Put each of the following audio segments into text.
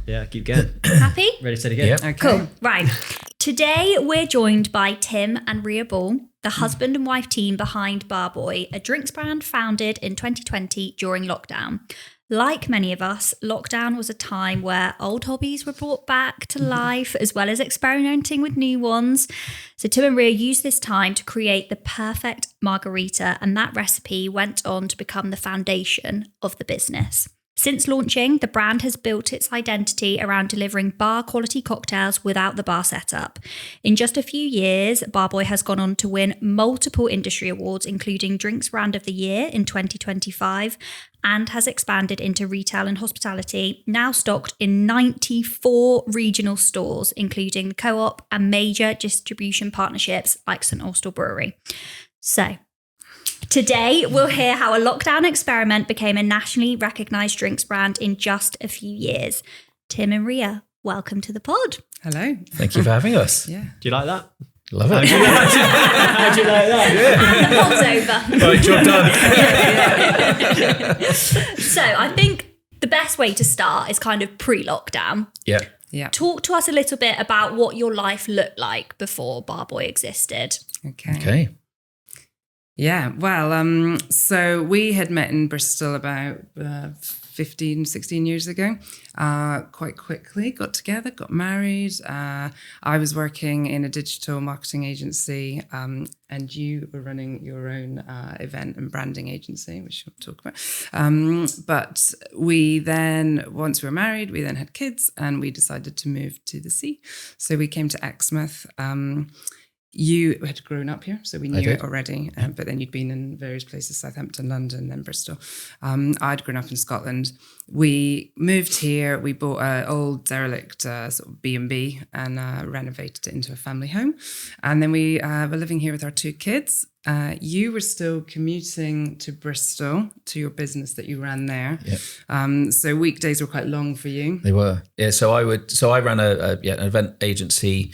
Yeah, keep going. Happy? Ready, steady, go. Yep. Okay. Cool. Right. Today we're joined by Tim and Ria Ball, the husband and wife team behind Bar Buoy, a drinks brand founded in 2020 during lockdown. Like many of us, lockdown was a time where old hobbies were brought back to life, as well as experimenting with new ones. So Tim and Ria used this time to create the perfect margarita, and that recipe went on to become the foundation of the business. Since launching, the brand has built its identity around delivering bar-quality cocktails without the bar setup. In just a few years, Bar Buoy has gone on to win multiple industry awards, including Drinks Brand of the Year in 2025, and has expanded into retail and hospitality, now stocked in 94 regional stores, including the Co-op and major distribution partnerships like St Austell Brewery. So, today, we'll hear how a lockdown experiment became a nationally recognised drinks brand in just a few years. Tim and Ria, welcome to the pod. Hello. Thank you for having us. Yeah. Do you like that? Love it. How do you like that? And the pod's over. Right, job done. So I think the best way to start is kind of pre-lockdown. Yeah. Yeah. Talk to us a little bit about what your life looked like before Bar Buoy existed. Okay. Yeah. Well, so we had met in Bristol about 15, 16 years ago. Quite quickly got together, got married. I was working in a digital marketing agency, and you were running your own event and branding agency, which we'll talk about. But we then, once we were married, we then had kids, and we decided to move to the sea. So we came to Exmouth. You had grown up here, so we knew it already, but then you'd been in various places, Southampton, London, then Bristol. I'd grown up in Scotland. We moved here, we bought an old derelict sort of B&B and renovated it into a family home. And then we were living here with our two kids. You were still commuting to Bristol to your business that you ran there. Yep. So weekdays were quite long for you. They were. Yeah. So I ran an event agency,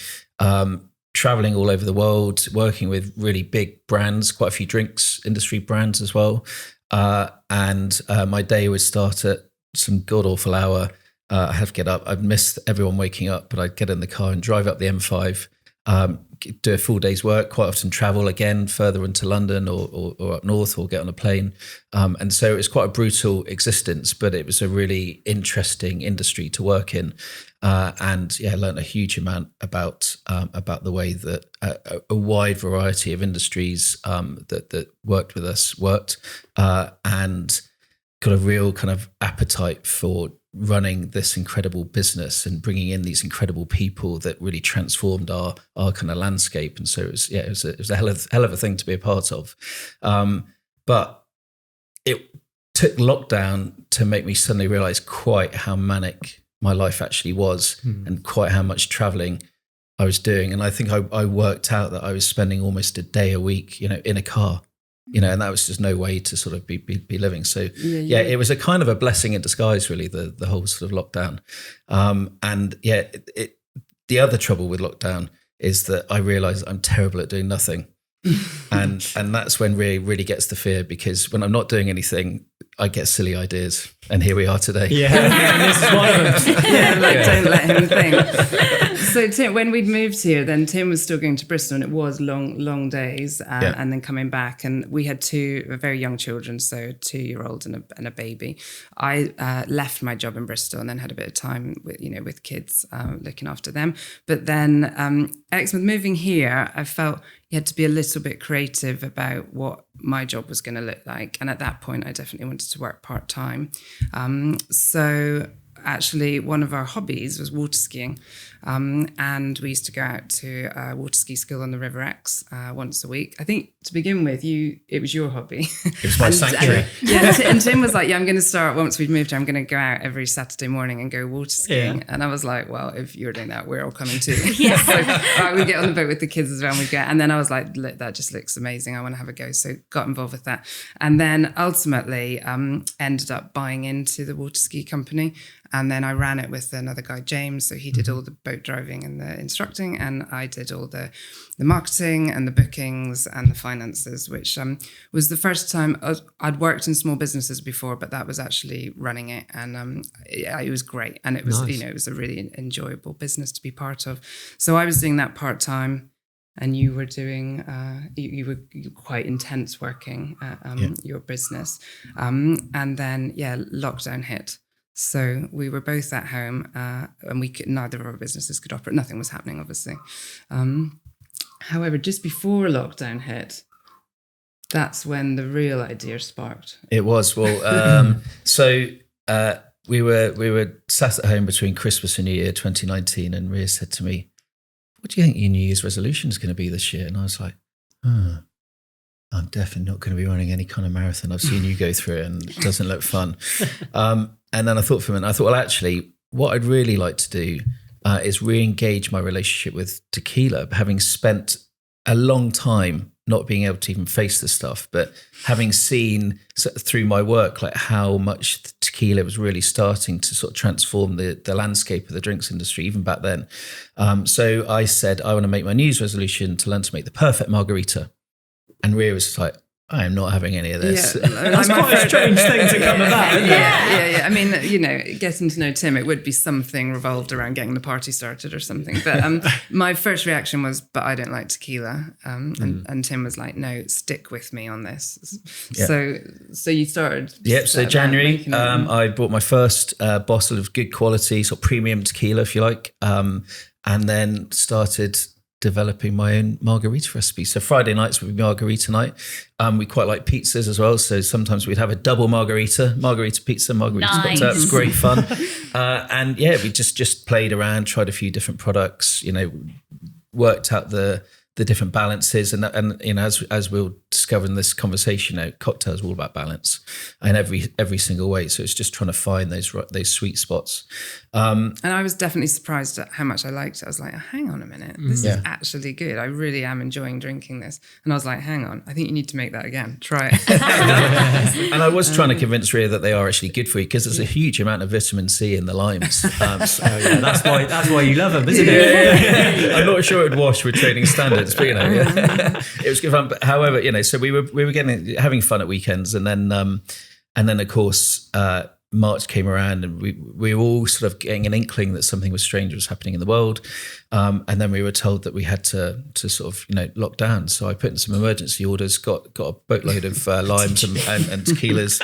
traveling all over the world, working with really big brands, quite a few drinks industry brands as well. And my day would start at some god awful hour. I'd have to get up. I'd miss everyone waking up, but I'd get in the car and drive up the M5, do a full day's work, quite often travel again further into London or up north, or get on a plane. And so it was quite a brutal existence, but it was a really interesting industry to work in. And I learned a huge amount about the way that a wide variety of industries that worked with us worked, and got a real kind of appetite for running this incredible business and bringing in these incredible people that really transformed our kind of landscape. And so it was a hell of a thing to be a part of. But it took lockdown to make me suddenly realize quite how manic my life actually was, and quite how much traveling I was doing. And I think I worked out that I was spending almost a day a week, in a car, and that was just no way to sort of be living. So it was a kind of a blessing in disguise, really, the whole sort of lockdown. The other trouble with lockdown is that I realized I'm terrible at doing nothing. and that's when really gets the fear, because when I'm not doing anything, I get silly ideas, and here we are today. Yeah, and this is one of them. Don't let him think. So Tim, when we'd moved here, then Tim was still going to Bristol, and it was long days, and then coming back, and we had two very young children, so a 2-year-old and a baby. I left my job in Bristol and then had a bit of time with kids, looking after them. But then Exmouth, moving here, I felt you had to be a little bit creative about what my job was going to look like. And at that point, I definitely wanted to work part-time. So actually, one of our hobbies was water skiing. And we used to go out to water ski school on the River Exe once a week. I think to begin with, it was your hobby. It was my sanctuary. And Tim was like, I'm going to start, once we'd moved here, I'm going to go out every Saturday morning and go water skiing. And I was like, well, if you're doing that, we're all coming too. So we get on the boat with the kids as well, and we go. And then I was like, look, that just looks amazing. I want to have a go. So got involved with that. And then ultimately ended up buying into the water ski company. And then I ran it with another guy, James. So he did all the boat boat driving and the instructing, and I did all the marketing and the bookings and the finances, which was the first time I'd worked in small businesses before, but that was actually running it, and it was great, and it was Nice. it was a really enjoyable business to be part of. So I was doing that part time. And you were doing, you were quite intense working at your business. And then, lockdown hit. So we were both at home and neither of our businesses could operate. Nothing was happening, obviously. However, just before lockdown hit, that's when the real idea sparked. It was. Well, we were sat at home between Christmas and New Year 2019, and Ria said to me, "What do you think your New Year's resolution is going to be this year?" And I was like, I'm definitely not going to be running any kind of marathon. I've seen you go through it and it doesn't look fun. And then I thought for a minute, well, actually, what I'd really like to do is re-engage my relationship with tequila, having spent a long time not being able to even face this stuff, but having seen through my work, like how much tequila was really starting to sort of transform the landscape of the drinks industry, even back then. So I said, I want to make my New Year's resolution to learn to make the perfect margarita. And Ria was like, I am not having any of this. Yeah, That's quite a strange thing to come about, isn't it? Yeah. I mean, getting to know Tim, it would be something revolved around getting the party started or something. But my first reaction was, but I don't like tequila. And Tim was like, no, stick with me on this. Yeah. So you started. Yep. So January, I bought my first bottle of good quality, sort of premium tequila, if you like, and then started developing my own margarita recipe. So Friday nights would be margarita night. We quite like pizzas as well. So sometimes we'd have a double margarita pizza, margarita Nice. cocktail. It was great fun. And we just played around, tried a few different products, worked out the different balances. And as we'll discover in this conversation, cocktails are all about balance in every single way. So it's just trying to find those sweet spots. And I was definitely surprised at how much I liked it. I was like, hang on a minute, this is actually good. I really am enjoying drinking this. And I was like, hang on, I think you need to make that again. Try it. And I was trying to convince Ria that they are actually good for you because there's a huge amount of vitamin C in the limes. That's why you love them, isn't it? I'm not sure it'd wash with trading standards, but it was good fun. But however, so we were having fun at weekends, and then of course March came around, and we were all sort of getting an inkling that something was strange was happening in the world. And then we were told that we had to sort of, lock down. So I put in some emergency orders, got a boatload of limes and tequilas.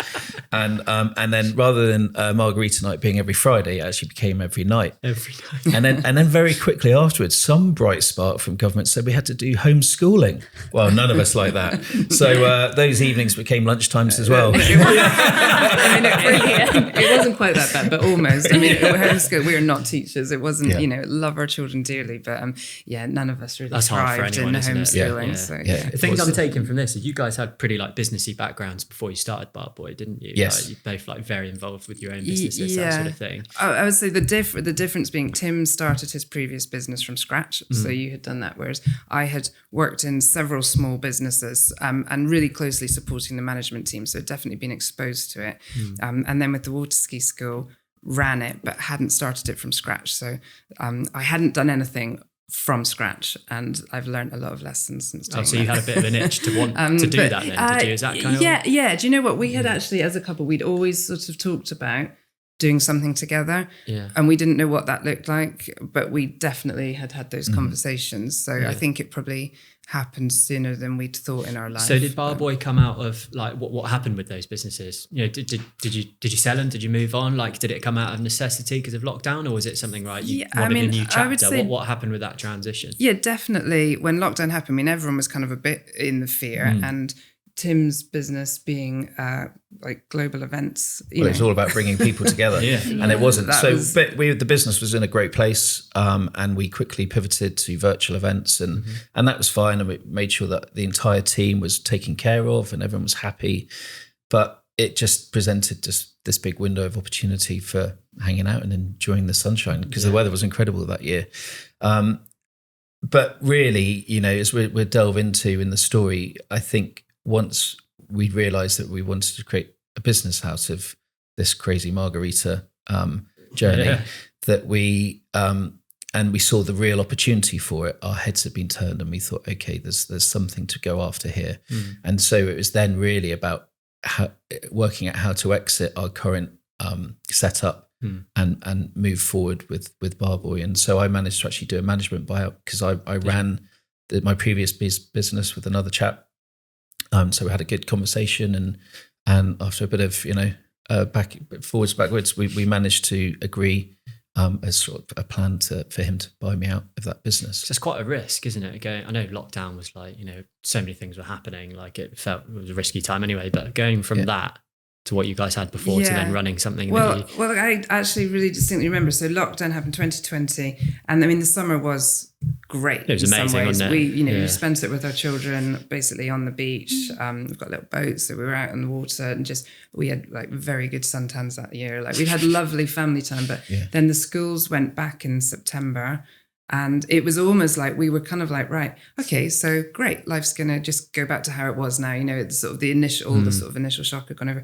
And then rather than margarita night being every Friday, it actually became every night. Every night. And then very quickly afterwards, some bright spark from government said we had to do homeschooling. Well, none of us like that. So those evenings became lunchtimes as well. It wasn't quite that bad, but almost. I mean, at homeschool, we are not teachers. It wasn't, love our children dearly, but none of us really That's hard for thrived anyone, in isn't it? homeschooling. Yeah. So, The things I'm taking from this is you guys had pretty businessy backgrounds before you started Bar Buoy, didn't you? Yes. You're both very involved with your own businesses, that sort of thing. I would say the difference being Tim started his previous business from scratch. So you had done that, whereas I had worked in several small businesses and really closely supporting the management team. So definitely been exposed to it. And then with the water ski school, ran it, but hadn't started it from scratch. So I hadn't done anything from scratch, and I've learned a lot of lessons since doing So you had a bit of an itch to want to do that then, did you? Is that kind of... Yeah. Do you know what? We had actually, as a couple, we'd always sort of talked about doing something together. Yeah. And we didn't know what that looked like, but we definitely had those conversations. So I think it probably happened sooner than we'd thought in our life. So did Bar Buoy come out of what happened with those businesses? Did you sell them? Did you move on? Did it come out of necessity because of lockdown, or was it something you wanted a new chapter? I would say, what happened with that transition? Yeah, definitely. When lockdown happened, everyone was kind of a bit in the fear, and Tim's business being global events. It's all about bringing people together, and it wasn't. The business was in a great place, and we quickly pivoted to virtual events, and that was fine. And we made sure that the entire team was taken care of, and everyone was happy. But it just presented just this big window of opportunity for hanging out and enjoying the sunshine because the weather was incredible that year. But really, as we'll delve into in the story, I think once we realised that we wanted to create a business out of this crazy margarita journey, that we we saw the real opportunity for it, our heads had been turned and we thought, okay, there's something to go after here. And so it was then really about working out how to exit our current setup and move forward with Bar Buoy. And so I managed to actually do a management buyout because I ran my previous business with another chap. So we had a good conversation, and after a bit of backwards, we managed to agree as sort of a plan for him to buy me out of that business. So it's quite a risk, isn't it? I know lockdown was like, so many things were happening. Like it was a risky time anyway. But going from that to what you guys had before to then running something. Well, I actually really distinctly remember. So lockdown happened 2020, and I mean the summer was great. It was amazing, some ways. wasn't it? We spent it with our children basically on the beach. We've got little boats, so we were out on the water and we had like very good suntans that year. Like we'd had lovely family time, but then the schools went back in September. And it was almost like we were kind of like, right, okay, so great, life's going to just go back to how it was now. It's sort of the initial shock had gone over.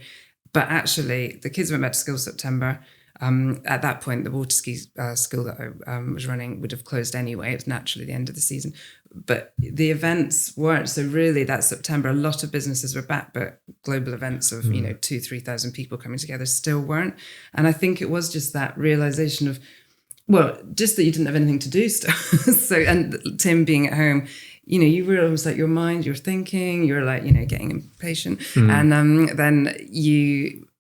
But actually, the kids went back to school September. At that point, the water ski school that I was running would have closed anyway. It's naturally the end of the season. But the events weren't. So really, that September, a lot of businesses were back, but global events of, 2,000-3,000 people coming together still weren't. And I think it was just that realization of, well, just that you didn't have anything to do still. So, and Tim being at home, you were almost like your mind, you're thinking, you're like, getting impatient. And then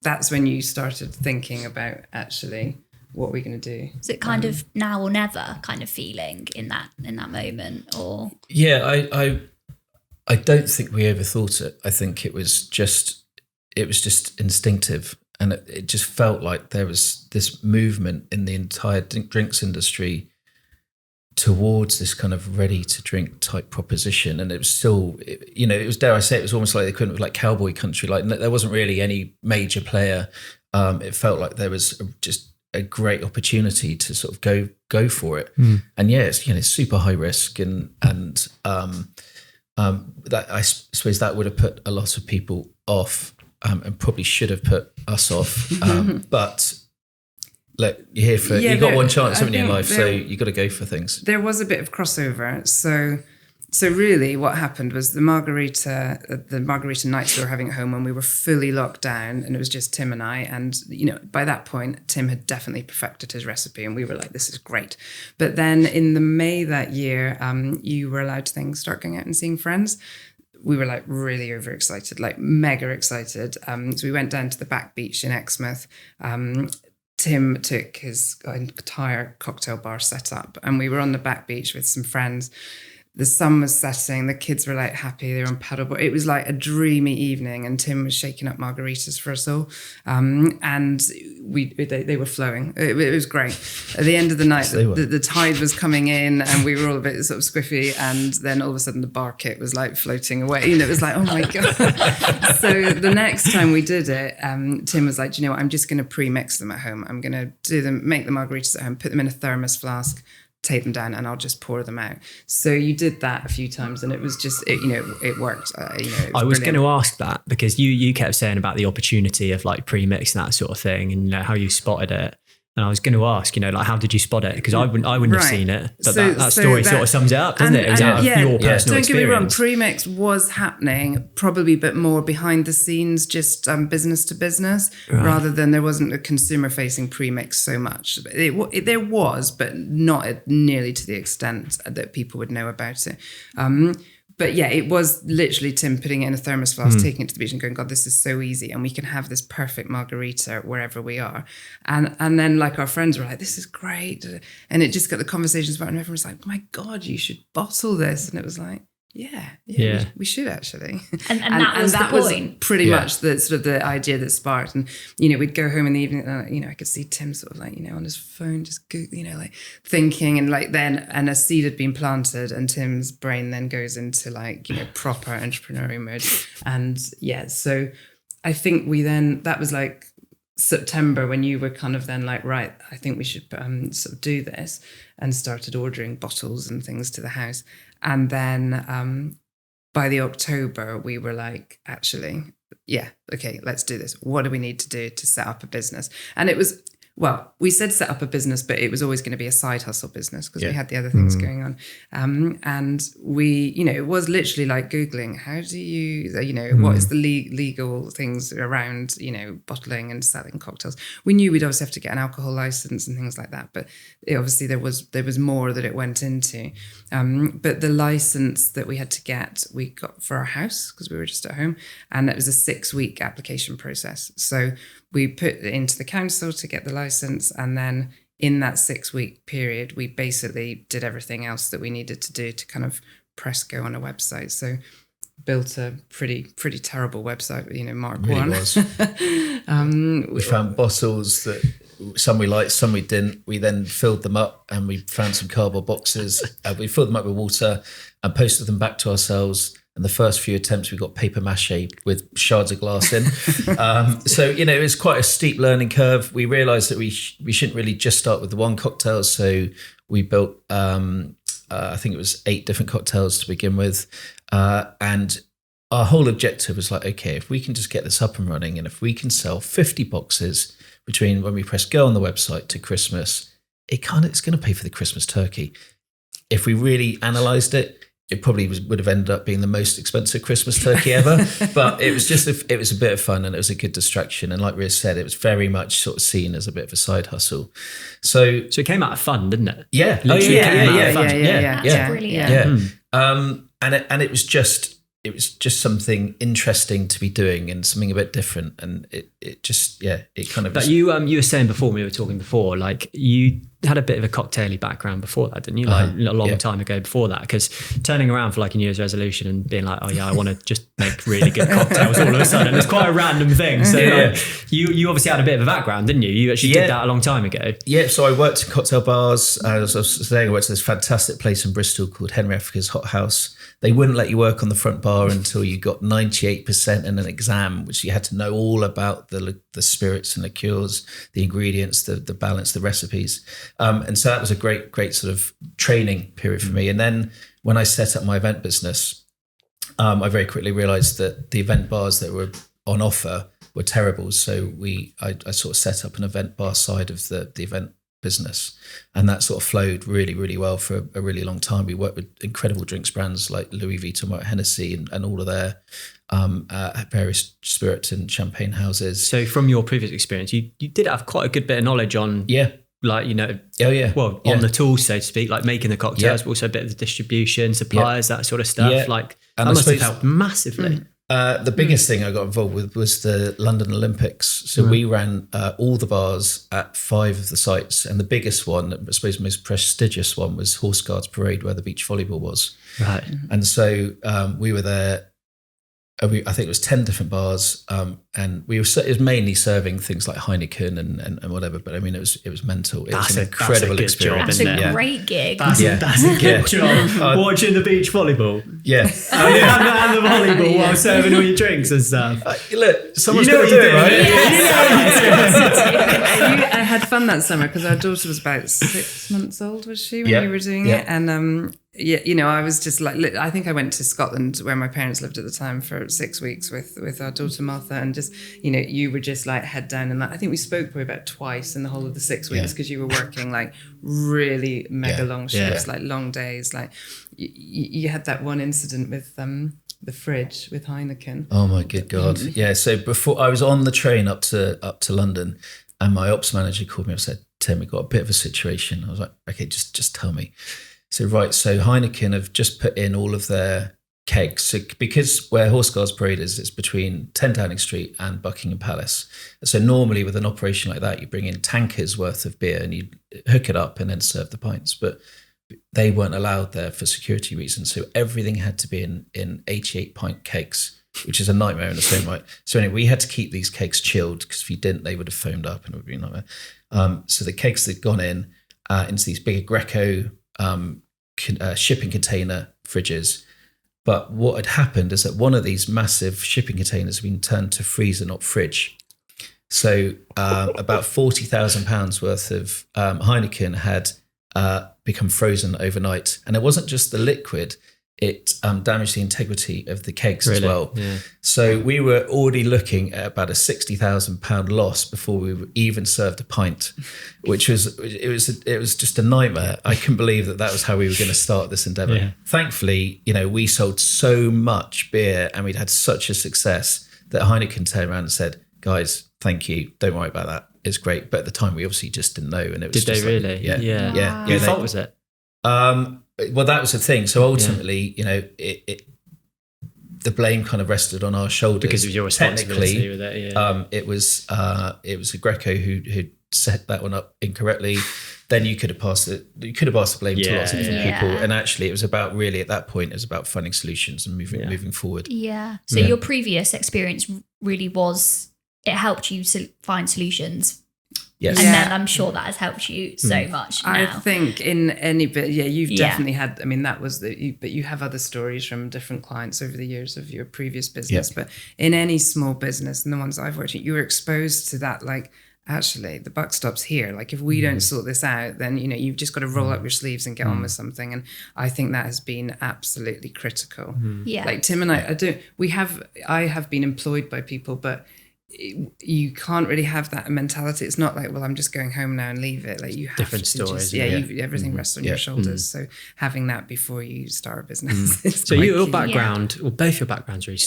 that's when you started thinking about actually what we're going to do. Is it kind of now or never kind of feeling in that moment, or? Yeah, I don't think we overthought it. I think it was just instinctive. And it just felt like there was this movement in the entire drinks industry towards this kind of ready to drink type proposition. And it was still, it was, dare I say, it was almost like they couldn't, like cowboy country. Like there wasn't really any major player. It felt like there was just a great opportunity to sort of go for it. And it's super high risk and that I suppose that would have put a lot of people off. And probably should have put us off. But look, you're here for, you've got one chance, haven't you, in life? So you got to go for things. There was a bit of crossover. So really what happened was the margarita nights we were having at home when we were fully locked down and it was just Tim and I. And, by that point, Tim had definitely perfected his recipe and we were like, this is great. But then in the May that year, you were allowed to start going out and seeing friends. We were like really overexcited, like mega excited. So we went down to the back beach in Exmouth. Tim took his entire cocktail bar set up and we were on the back beach with some friends. The sun was setting. The kids were like happy. They were on paddleboard. It was like a dreamy evening and Tim was shaking up margaritas for us all. And they were flowing. It was great. At the end of the night, the tide was coming in and we were all a bit sort of squiffy. And then all of a sudden the bar kit was like floating away. It was like, oh my God. So the next time we did it, Tim was like, do you know what? I'm just going to pre-mix them at home. I'm going to make the margaritas at home, put them in a thermos flask, take them down and I'll just pour them out. So you did that a few times and it was just, it worked. I was going to ask that because you kept saying about the opportunity of like pre-mix and that sort of thing and how you spotted it. And I was going to ask, like, how did you spot it? Because I wouldn't have seen it. But that story sort of sums it up, doesn't it? It was out of your personal experience. Don't get me wrong, pre-mix was happening, probably a bit more behind the scenes, just business to business, rather than there wasn't a consumer-facing pre-mix so much. There was, but not nearly to the extent that people would know about it. But yeah, it was literally Tim putting it in a thermos flask, taking it to the beach and going, God, this is so easy. And we can have this perfect margarita wherever we are. And then like our friends were like, this is great. And it just got the conversations about it and everyone was like, my God, you should bottle this. And it was like, yeah. We should actually. And that was the point. Pretty much the sort of the idea that sparked. And, we'd go home in the evening and, I could see Tim sort of like, on his phone, just, like thinking and like and a seed had been planted and Tim's brain then goes into like, proper entrepreneurial mode. And so I think that was like September when you were kind of then like, right, I think we should sort of do this and started ordering bottles and things to the house. And then by the October, we were like, actually, okay, let's do this. What do we need to do to set up a business? And it was well, we said set up a business, but it was always going to be a side hustle business because we had the other things going on. And we, it was literally like Googling, how do you, what is the legal things around, bottling and selling cocktails. We knew we'd obviously have to get an alcohol license and things like that, but obviously there was more that it went into. But the license that we had to get, we got for our house because we were just at home, and it was a 6-week application process. So we put it into the council to get the license, and then in that 6-week period, we basically did everything else that we needed to do to kind of press go on a website. So built a pretty terrible website, Mark Really 1. Was. We found bottles that some we liked, some we didn't. We then filled them up, and we found some cardboard boxes. We filled them up with water and posted them back to ourselves. And the first few attempts, we got paper mache with shards of glass in. So, it was quite a steep learning curve. We realised that we shouldn't really just start with the one cocktail. So we built, I think it was 8 different cocktails to begin with. And our whole objective was like, okay, if we can just get this up and running, and if we can sell 50 boxes between when we press go on the website to Christmas, it's going to pay for the Christmas turkey. If we really analysed it, it probably would have ended up being the most expensive Christmas turkey ever. But it was it was a bit of fun, and it was a good distraction. And like Ria said, it was very much sort of seen as a bit of a side hustle. So it came out of fun, didn't it? Yeah. Literally came out of fun. That's brilliant. Yeah. And it was just something interesting to be doing, and something a bit different. And it kind of. But you were saying before, we were talking before, like you had a bit of a cocktaily background before that, didn't you? Like a long time ago before that, because turning around for like a New Year's resolution and being like, oh yeah, I want to just make really good cocktails all of a sudden, it's quite a random thing. So you obviously had a bit of a background, didn't you? You actually did that a long time ago. Yeah, so I worked in cocktail bars. As I was saying, I worked at this fantastic place in Bristol called Henry Africa's Hot House. They wouldn't let you work on the front bar until you got 98% in an exam, which you had to know all about the spirits and liqueurs, the ingredients, the balance, the recipes. And so that was a great sort of training period for me. And then when I set up my event business, I very quickly realized that the event bars that were on offer were terrible. So I sort of set up an event bar side of the event business, and that sort of flowed really, really well for a really long time. We worked with incredible drinks brands like Louis Vuitton, Hennessy, and all of their various spirit and champagne houses. So from your previous experience, you did have quite a good bit of knowledge on on the tools, so to speak, like making the cocktails, but also a bit of the distribution, suppliers, that sort of stuff. Like and that must have helped massively. The biggest thing I got involved with was the London Olympics. So we ran all the bars at 5 of the sites, and the biggest one, I suppose the most prestigious one, was Horse Guards Parade, where the beach volleyball was. Right. And so we were there. I think it was 10 different bars, and it was mainly serving things like Heineken and whatever. But I mean, it was mental. It was an incredible experience. That's a great gig. That's a good job. Watching the beach volleyball. Yeah. And the volleyball while serving all your drinks and stuff. Look, someone's got to do it, right? I had fun that summer because our daughter was about 6 months old, was she, when you were doing it? And I was just like, I think I went to Scotland where my parents lived at the time for 6 weeks with our daughter Martha, and just, you were just like head down, and I think we spoke probably about twice in the whole of the 6 weeks because you were working like really mega long shifts, like long days. Like you had that one incident with the fridge with Heineken. Oh my good God. Yeah. So before I was on the train up to London, and my ops manager called me and said, Tim, we've got a bit of a situation. I was like, okay, just tell me. So Heineken have just put in all of their kegs. So because where Horse Guards Parade is, it's between 10 Downing Street and Buckingham Palace. So normally with an operation like that, you bring in tankers worth of beer and you hook it up and then serve the pints. But they weren't allowed there for security reasons. So everything had to be in 88 pint kegs, which is a nightmare in its own right. So anyway, we had to keep these kegs chilled, because if you didn't, they would have foamed up and it would be a nightmare. So the kegs that had gone into these bigger Greco shipping container fridges. But what had happened is that one of these massive shipping containers had been turned to freezer, not fridge. So about £40,000 worth of Heineken had become frozen overnight. And it wasn't just the liquid, it damaged the integrity of the kegs as Really? well. Yeah. So we were already looking at about a £60,000 loss before we were even served a pint, which was just a nightmare. I couldn't believe that was how we were going to start this endeavor. Yeah. Thankfully, we sold so much beer and we'd had such a success that Heineken turned around and said, "Guys, thank you. Don't worry about that. It's great." But at the time, we obviously just didn't know. And it was Did they really? Yeah. Yeah. Yeah. Whose fault was it? Well, that was the thing. So ultimately, the blame kind of rested on our shoulders Because of your responsibility with it. Yeah. It was a Greco who set that one up incorrectly. Then you could have passed the blame to lots of different people. And actually, it was about really at that point, it was about finding solutions and moving forward. Yeah. So your previous experience really it helped you find solutions. Yes. And then I'm sure that has helped you so much now. I think in any bit, you've definitely had, I mean, that was but you have other stories from different clients over the years of your previous business. But in any small business, and the ones I've worked in, you were exposed to that, like, actually, the buck stops here. Like, if we don't sort this out, then, you've just got to roll up your sleeves and get on with something. And I think that has been absolutely critical. Yeah. Like Tim and I have been employed by people, but you can't really have that mentality. It's not like, well, I'm just going home now and leave it. Like, you have Different to stories, everything rests on your shoulders. So having that before you start a business is So quite your key. background, or both your backgrounds really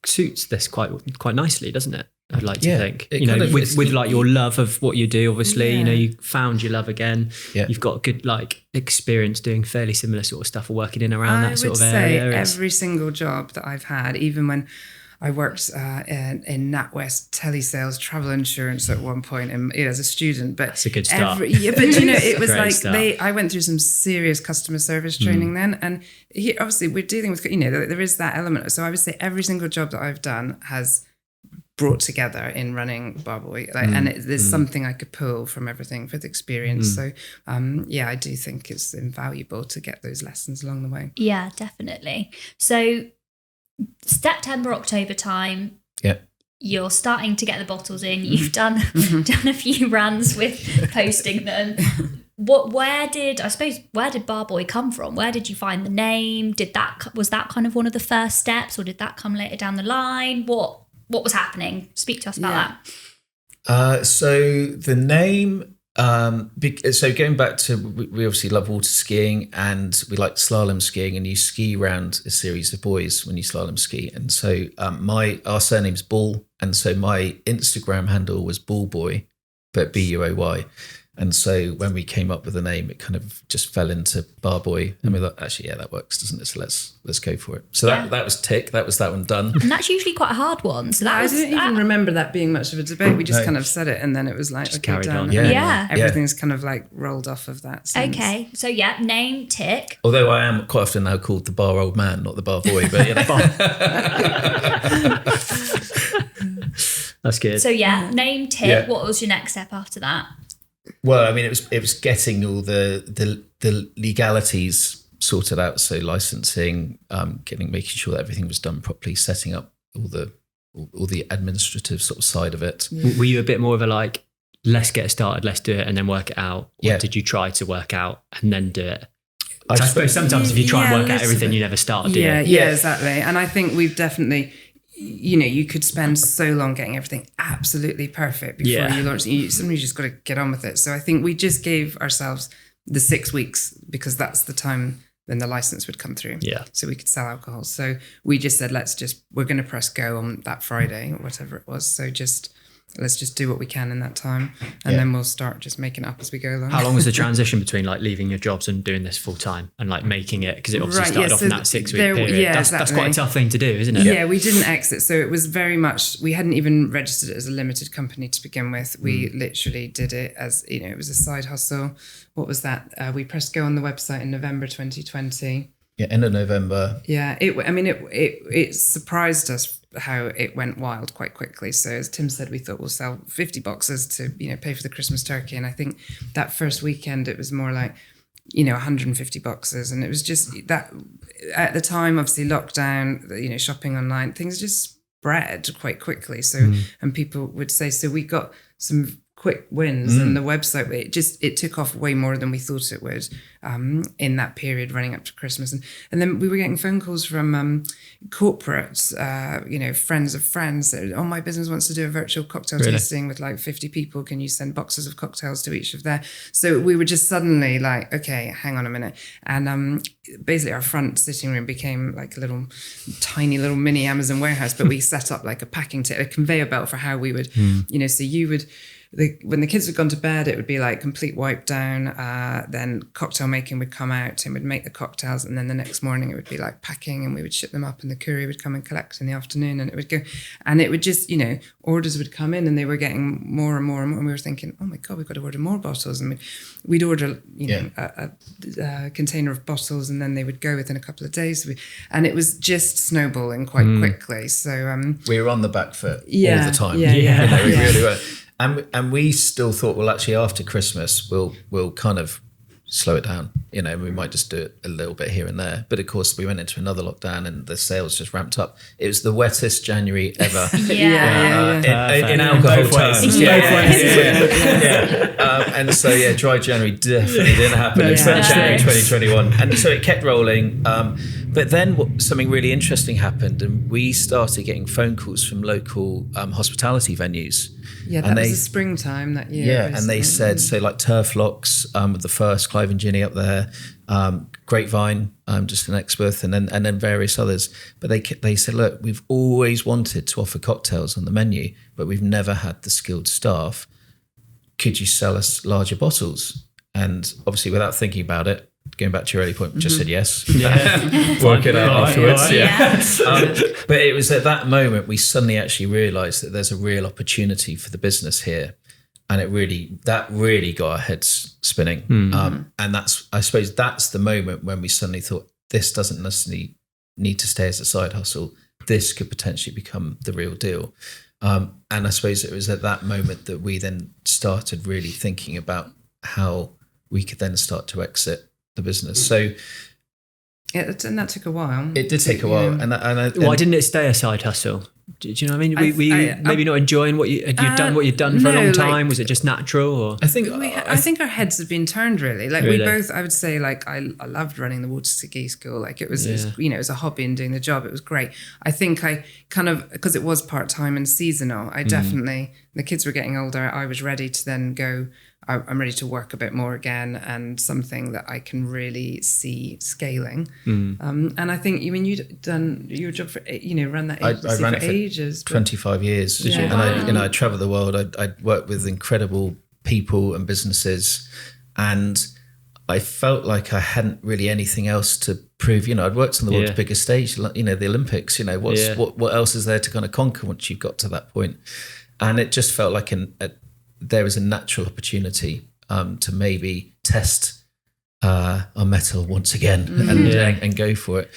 suits this quite nicely, doesn't it? I'd like to think, with like your love of what you do, obviously, you found your love again. Yeah. You've got good like experience doing fairly similar sort of stuff or working in around that sort of area. I would say every single job that I've had, even when I worked in NatWest telesales, travel insurance at one point, and as a student. But that's a good start. But it was like start. I went through some serious customer service training then, and here, obviously we're dealing with there is that element. So I would say every single job that I've done has brought together in running Bar Buoy, and there's something I could pull from everything for the experience. So I do think it's invaluable to get those lessons along the way. Yeah, definitely. So September, October time. Yeah. You're starting to get the bottles in. You've done a few runs with posting them. Where did Bar Buoy come from? Where did you find the name? Was that kind of one of the first steps, or did that come later down the line? What was happening? Speak to us about that. So the name. So going back to, we obviously love water skiing and we like slalom skiing, and you ski around a series of buoys when you slalom ski. And so our surname's Bull, and so my Instagram handle was Bar Buoy, but Buoy. And so when we came up with the name, it kind of just fell into Bar Buoy, and we thought, actually, that works, doesn't it? So let's go for it. So that was tick. That was that one done. And that's usually quite a hard one. So I didn't even remember that being much of a debate. We just kind of said it, and then it was like, just carried on. Everything's kind of like rolled off of that sense. Okay, so name tick. Although I am quite often now called the Bar Old Man, not the Bar Boy, but that's good. So name tick. Yeah. What was your next step after that? Well, I mean, it was getting all the legalities sorted out. So licensing, making sure that everything was done properly, setting up all the administrative sort of side of it. Were you a bit more of a like, let's get started, let's do it, and then work it out? Or did you try to work out and then do it? I suppose sometimes if you try and work out everything, you never start, do you? Yeah, exactly. And I think we've definitely, you could spend so long getting everything absolutely perfect before you launch. Sometimes you just got to get on with it. So I think we just gave ourselves the 6 weeks, because that's the time then the license would come through. Yeah. So we could sell alcohol. So we just said, we're going to press go on that Friday or whatever it was. So let's just do what we can in that time, and then we'll start just making it up as we go along. How long was the transition between like leaving your jobs and doing this full time and like making it? Because it obviously started off in that 6 week period. That's quite a tough thing to do, isn't it? Yeah, we didn't exit. So it was very much, we hadn't even registered it as a limited company to begin with. We literally did it as, it was a side hustle. What was that? We pressed go on the website in November 2020. Yeah, end of November. Yeah, it surprised us how it went wild quite quickly. So as Tim said, we thought we'll sell 50 boxes to pay for the Christmas turkey, and I think that first weekend it was more like 150 boxes, and it was just that at the time, obviously lockdown, shopping online, things just spread quite quickly. So and people would say, so we got some quick wins, and the website, it took off way more than we thought it would in that period running up to Christmas. And then we were getting phone calls from corporates, friends of friends that, my business wants to do a virtual cocktail tasting with like 50 people. Can you send boxes of cocktails to each of their? So we were just suddenly like, okay, hang on a minute. And basically our front sitting room became like a tiny little mini Amazon warehouse, but we set up like a conveyor belt for how we would, so you would, when the kids had gone to bed, it would be like complete wipe down. Then cocktail making would come out. Tim would make the cocktails, and then the next morning it would be like packing, and we would ship them up, and the courier would come and collect in the afternoon, and it would go, and it would just, orders would come in, and they were getting more and more and more, and we were thinking, oh my God, we've got to order more bottles, and we'd order, a container of bottles, and then they would go within a couple of days, and it was just snowballing quite quickly. So we were on the back foot all the time. We really were. And we still thought, well, actually, after Christmas, we'll kind of slow it down. We might just do it a little bit here and there. But of course, we went into another lockdown, and the sales just ramped up. It was the wettest January ever. In alcohol terms. And so, dry January definitely didn't happen in January 2021. And so it kept rolling. But then something really interesting happened, and we started getting phone calls from local hospitality venues. Yeah, that was the springtime that year. Yeah, and they said, so like Turf Locks, the first, Clive and Ginny up there, Grapevine, just in Exmouth, and then various others. But they said, look, we've always wanted to offer cocktails on the menu, but we've never had the skilled staff. Could you sell us larger bottles? And obviously, without thinking about it, going back to your early point, just said yes. Work it out afterwards. But it was at that moment we suddenly actually realised that there's a real opportunity for the business here, and that really got our heads spinning. And I suppose that's the moment when we suddenly thought, this doesn't necessarily need to stay as a side hustle. This could potentially become the real deal. And I suppose it was at that moment that we then started really thinking about how we could then start to exit the business. So and that took a while. It did take a while. And why didn't it stay a side hustle? Do you know what I mean? Were maybe not enjoying what you'd done for a long time? Was it just natural? Or I think our heads had been turned really. Like we both, I would say, like I loved running the water ski school. Like it was, it was a hobby and doing the job. It was great. I think I kind of, because it was part-time and seasonal, I definitely, the kids were getting older. I was ready to then go, I'm ready to work a bit more again, and something that I can really see scaling. And I think you'd done your job for, run that agency for ages. 25 years. And I traveled the world. I'd worked with incredible people and businesses, and I felt like I hadn't really anything else to prove. I'd worked on the world's biggest stage, the Olympics. What else is there to kind of conquer once you've got to that point? And it just felt like there was a natural opportunity to maybe test our mettle once again and go for it.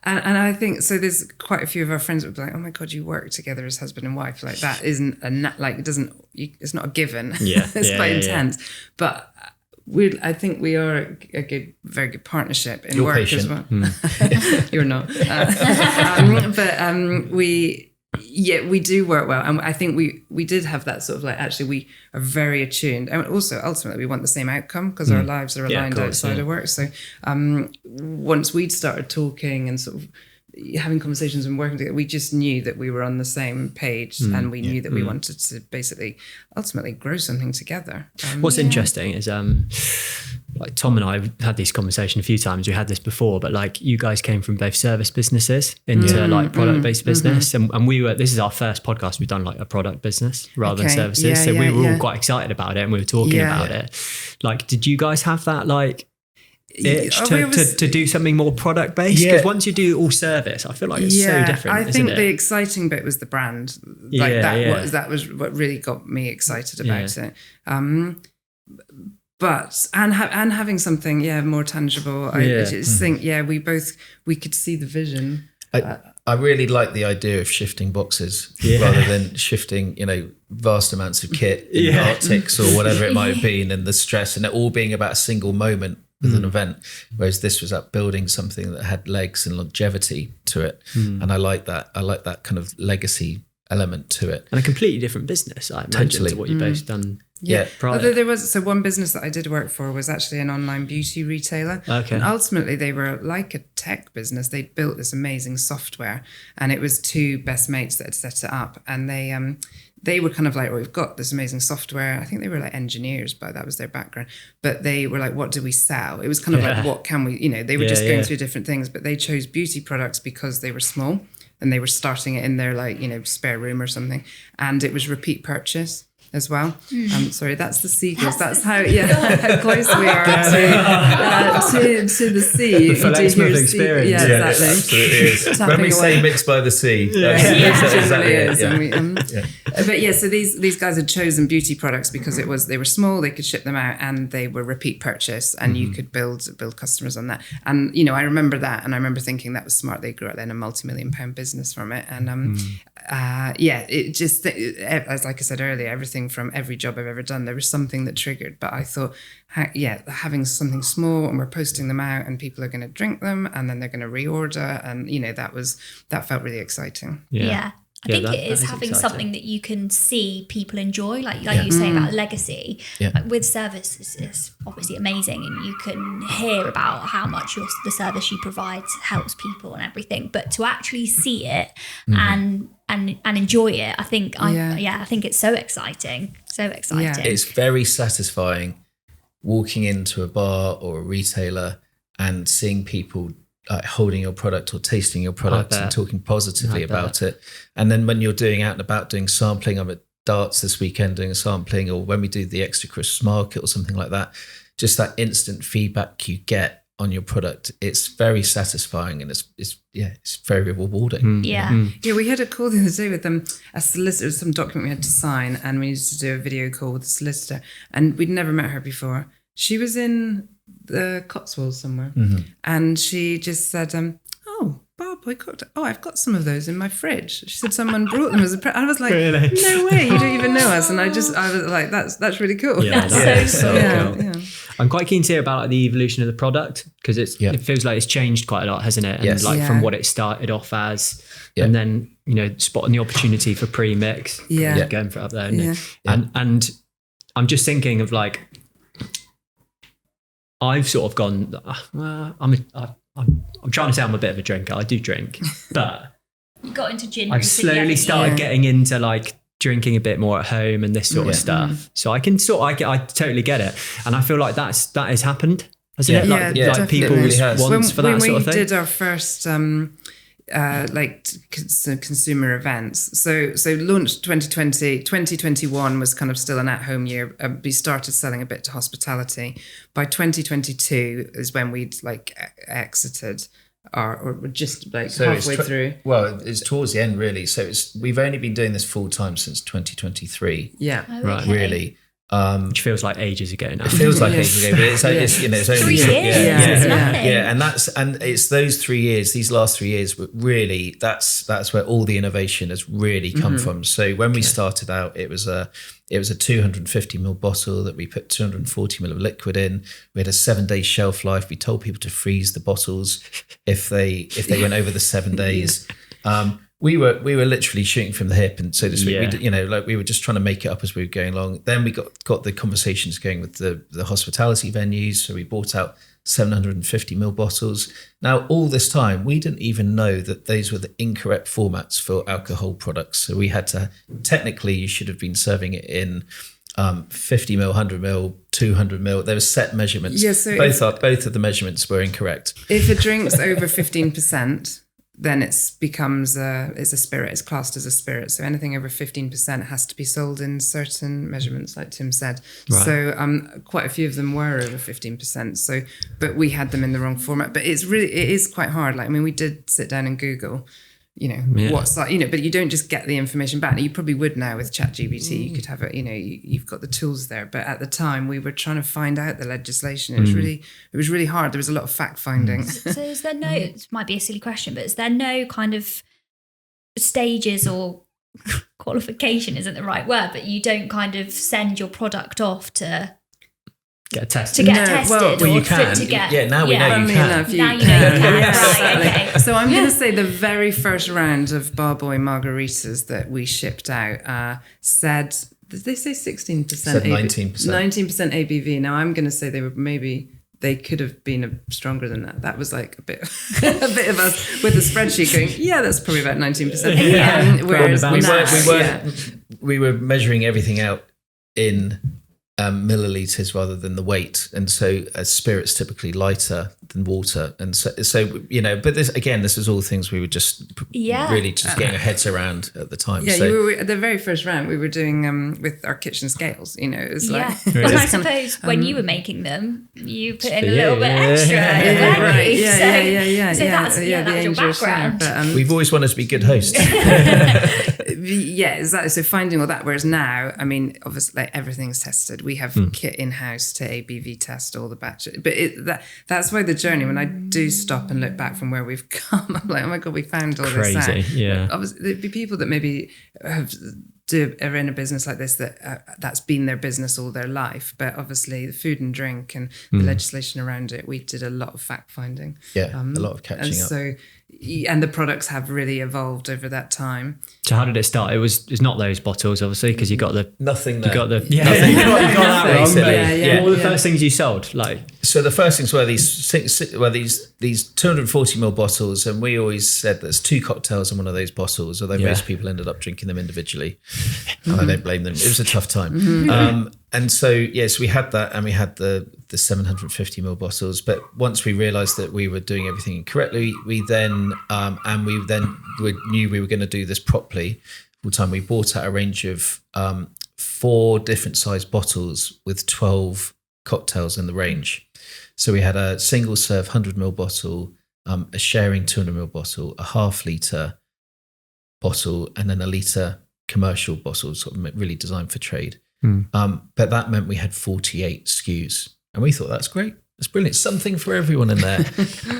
And I think so. There's quite a few of our friends that would be like, "Oh my God, you work together as husband and wife." Like that isn't it's not a given. It's quite intense. But I think we are a very good partnership in work as well. You're not, but we do work well, and I think we did have that sort of like, actually we are very attuned, and also ultimately we want the same outcome because our lives are aligned outside of work. So once we'd started talking and sort of having conversations and working together, we just knew that we were on the same page, and we knew that we wanted to basically ultimately grow something together. What's interesting is like Tom and I have had this conversation a few times. We had this before, but like you guys came from both service businesses into like product-based business, and this is our first podcast we've done like a product business rather than services. So we were all quite excited about it, and we were talking about it. Like, did you guys have that like itch to do something more product based? Because once you do all service, I feel like it's so different. I think the exciting bit was the brand. That was what really got me excited about it. But having something more tangible. I just think we could see the vision. I really like the idea of shifting boxes rather than shifting, vast amounts of kit in Arctics or whatever it might have been, and the stress, and it all being about a single moment with an event, whereas this was up building something that had legs and longevity to it. And I like that. I like that kind of legacy element to it. And a completely different business, I imagine, to what you've both done Yeah. Although there was, so one business that I did work for was actually an online beauty retailer. Okay. And ultimately they were like a tech business. They'd built this amazing software, and it was two best mates that had set it up. And they were kind of like, well, we've got this amazing software. I think they were like engineers, but that was their background. But they were like, what do we sell? It was kind of like, what can we, they were just going through different things, but they chose beauty products because they were small and they were starting it in their spare room or something. And it was repeat purchase as well. Sorry, that's the seagulls. That's how close we are to the sea. The full Exmouth experience. Yeah, exactly. Absolutely is. When we say mixed by the sea, that's exactly it. But so these guys had chosen beauty products because they were small, they could ship them out, and they were repeat purchase, and you could build customers on that. And I remember that, and I remember thinking that was smart. They grew out then a multi-million-pound business from it, and it just, as like I said earlier, everything from every job I've ever done, there was something that triggered. But I thought, having something small and we're posting them out and people are going to drink them and then they're going to reorder, and that felt really exciting. Yeah. I think it is having something that you can see people enjoy, like you say about legacy. Like with service is obviously amazing, and you can hear about how much the service you provide helps people and everything. But to actually see it and enjoy it, I think I think it's so exciting. So exciting. Yeah. It's very satisfying walking into a bar or a retailer and seeing people holding your product or tasting your product and talking positively about it. And then when you're doing out and about doing sampling, I'm at Darts this weekend doing a sampling, or when we do the Extra Crisps market or something like that, just that instant feedback you get on your product, it's very satisfying, and it's very rewarding. We had a call the other day with a solicitor, some document we had to sign, and we needed to do a video call with the solicitor, and we'd never met her before. She was in the Cotswolds somewhere, and she just said, Bar Buoy cocktail. Oh, I've got some of those in my fridge. She said someone brought them as a I was like, really? No way, you don't even know us. And I was like, that's really cool. Yeah, that's so cool. Yeah. I'm quite keen to hear about the evolution of the product, because it feels like it's changed quite a lot, hasn't it? And from what it started off as, and then spotting the opportunity for pre-mix, going for it up there, and I'm just thinking of like, I've sort of gone. I'm trying to say I'm a bit of a drinker. I do drink, but you got into gin. I've slowly started getting into like drinking a bit more at home and this sort of stuff. So I can I totally get it, and I feel like that has happened, hasn't it? Like people's wants for that sort of thing. When we did our first consumer events. So launched 2020, 2021 was kind of still an at-home year. We started selling a bit to hospitality. By 2022 is when we'd exited or just halfway through. Well, it's towards the end really. So we've only been doing this full time since 2023. Yeah. Right. Really. Which feels like ages ago now. It feels like ages ago, but it's only 3 years. And it's those 3 years, these last 3 years, really that's where all the innovation has really come from. So when we started out, it was a 250ml bottle that we put 240ml of liquid in. We had a 7-day shelf life. We told people to freeze the bottles if they went over the 7 days. We were literally shooting from the hip, and so to speak. We were just trying to make it up as we were going along. Then we got the conversations going with the hospitality venues. So we bought out 750ml bottles. Now, all this time, we didn't even know that those were the incorrect formats for alcohol products. So we had to, technically, you should have been serving it in 50ml, 100ml, 200ml. There were set measurements. Yeah, so both of the measurements were incorrect. If a drink's over 15%, then it's a spirit. It's classed as a spirit. So anything over 15% has to be sold in certain measurements, like Tim said. Right. So quite a few of them were over 15%. So, but we had them in the wrong format. But it is quite hard. We did sit down and Google, what's that, but you don't just get the information back. You probably would now with ChatGPT. You could have it, you've got the tools there. But at the time, we were trying to find out the legislation. It was really hard. There was a lot of fact finding. So is there no? It might be a silly question, but is there no kind of stages or qualification? Isn't the right word, but you don't kind of send your product off to get tested. Well, you can. Now we know you can. Now you know you can. Right, okay. So I'm going to say the very first round of Bar Buoy margaritas that we shipped out said did they say 16%? Said 19%. 19% ABV. Now I'm going to say they could have been stronger than that. That was like a bit of us with a spreadsheet going, yeah, that's probably about 19%. Whereas we were measuring everything out in milliliters rather than the weight, and so spirits typically lighter than water, and so but this was all things we were just really just getting our heads around at the time. At the very first round we were doing with our kitchen scales, it was like, and I suppose when you were making them you put in a little bit extra, that's your background. But, we've always wanted to be good hosts. Exactly. So finding all that, whereas now, I mean, obviously everything's tested. We have kit in-house to ABV test all the batches. But that's why the journey, when I do stop and look back from where we've come, I'm like, oh my God, we found all this out. Yeah. Obviously, there'd be people that maybe are in a business like this that's been their business all their life. But obviously the food and drink and the legislation around it, we did a lot of fact finding. Yeah, a lot of catching up. So, and the products have really evolved over that time. So how did it start? It's not those bottles, obviously, because you got the nothing. There. You got the nothing. You got that wrong. Yeah. What were the first things you sold? So the first things were these 240ml bottles, and we always said there's 2 cocktails in one of those bottles, although most people ended up drinking them individually. And I don't blame them. It was a tough time. And so so we had that, and we had the 750ml bottles. But once we realised that we were doing everything incorrectly, we then knew we were going to do this properly. Full time, we bought out a range of 4 different size bottles with 12 cocktails in the range. So we had a single serve 100ml bottle, a sharing 200ml bottle, a half litre bottle, and then a litre commercial bottle, sort of really designed for trade. But that meant we had 48 SKUs, and we thought that's great. That's brilliant. Something for everyone in there.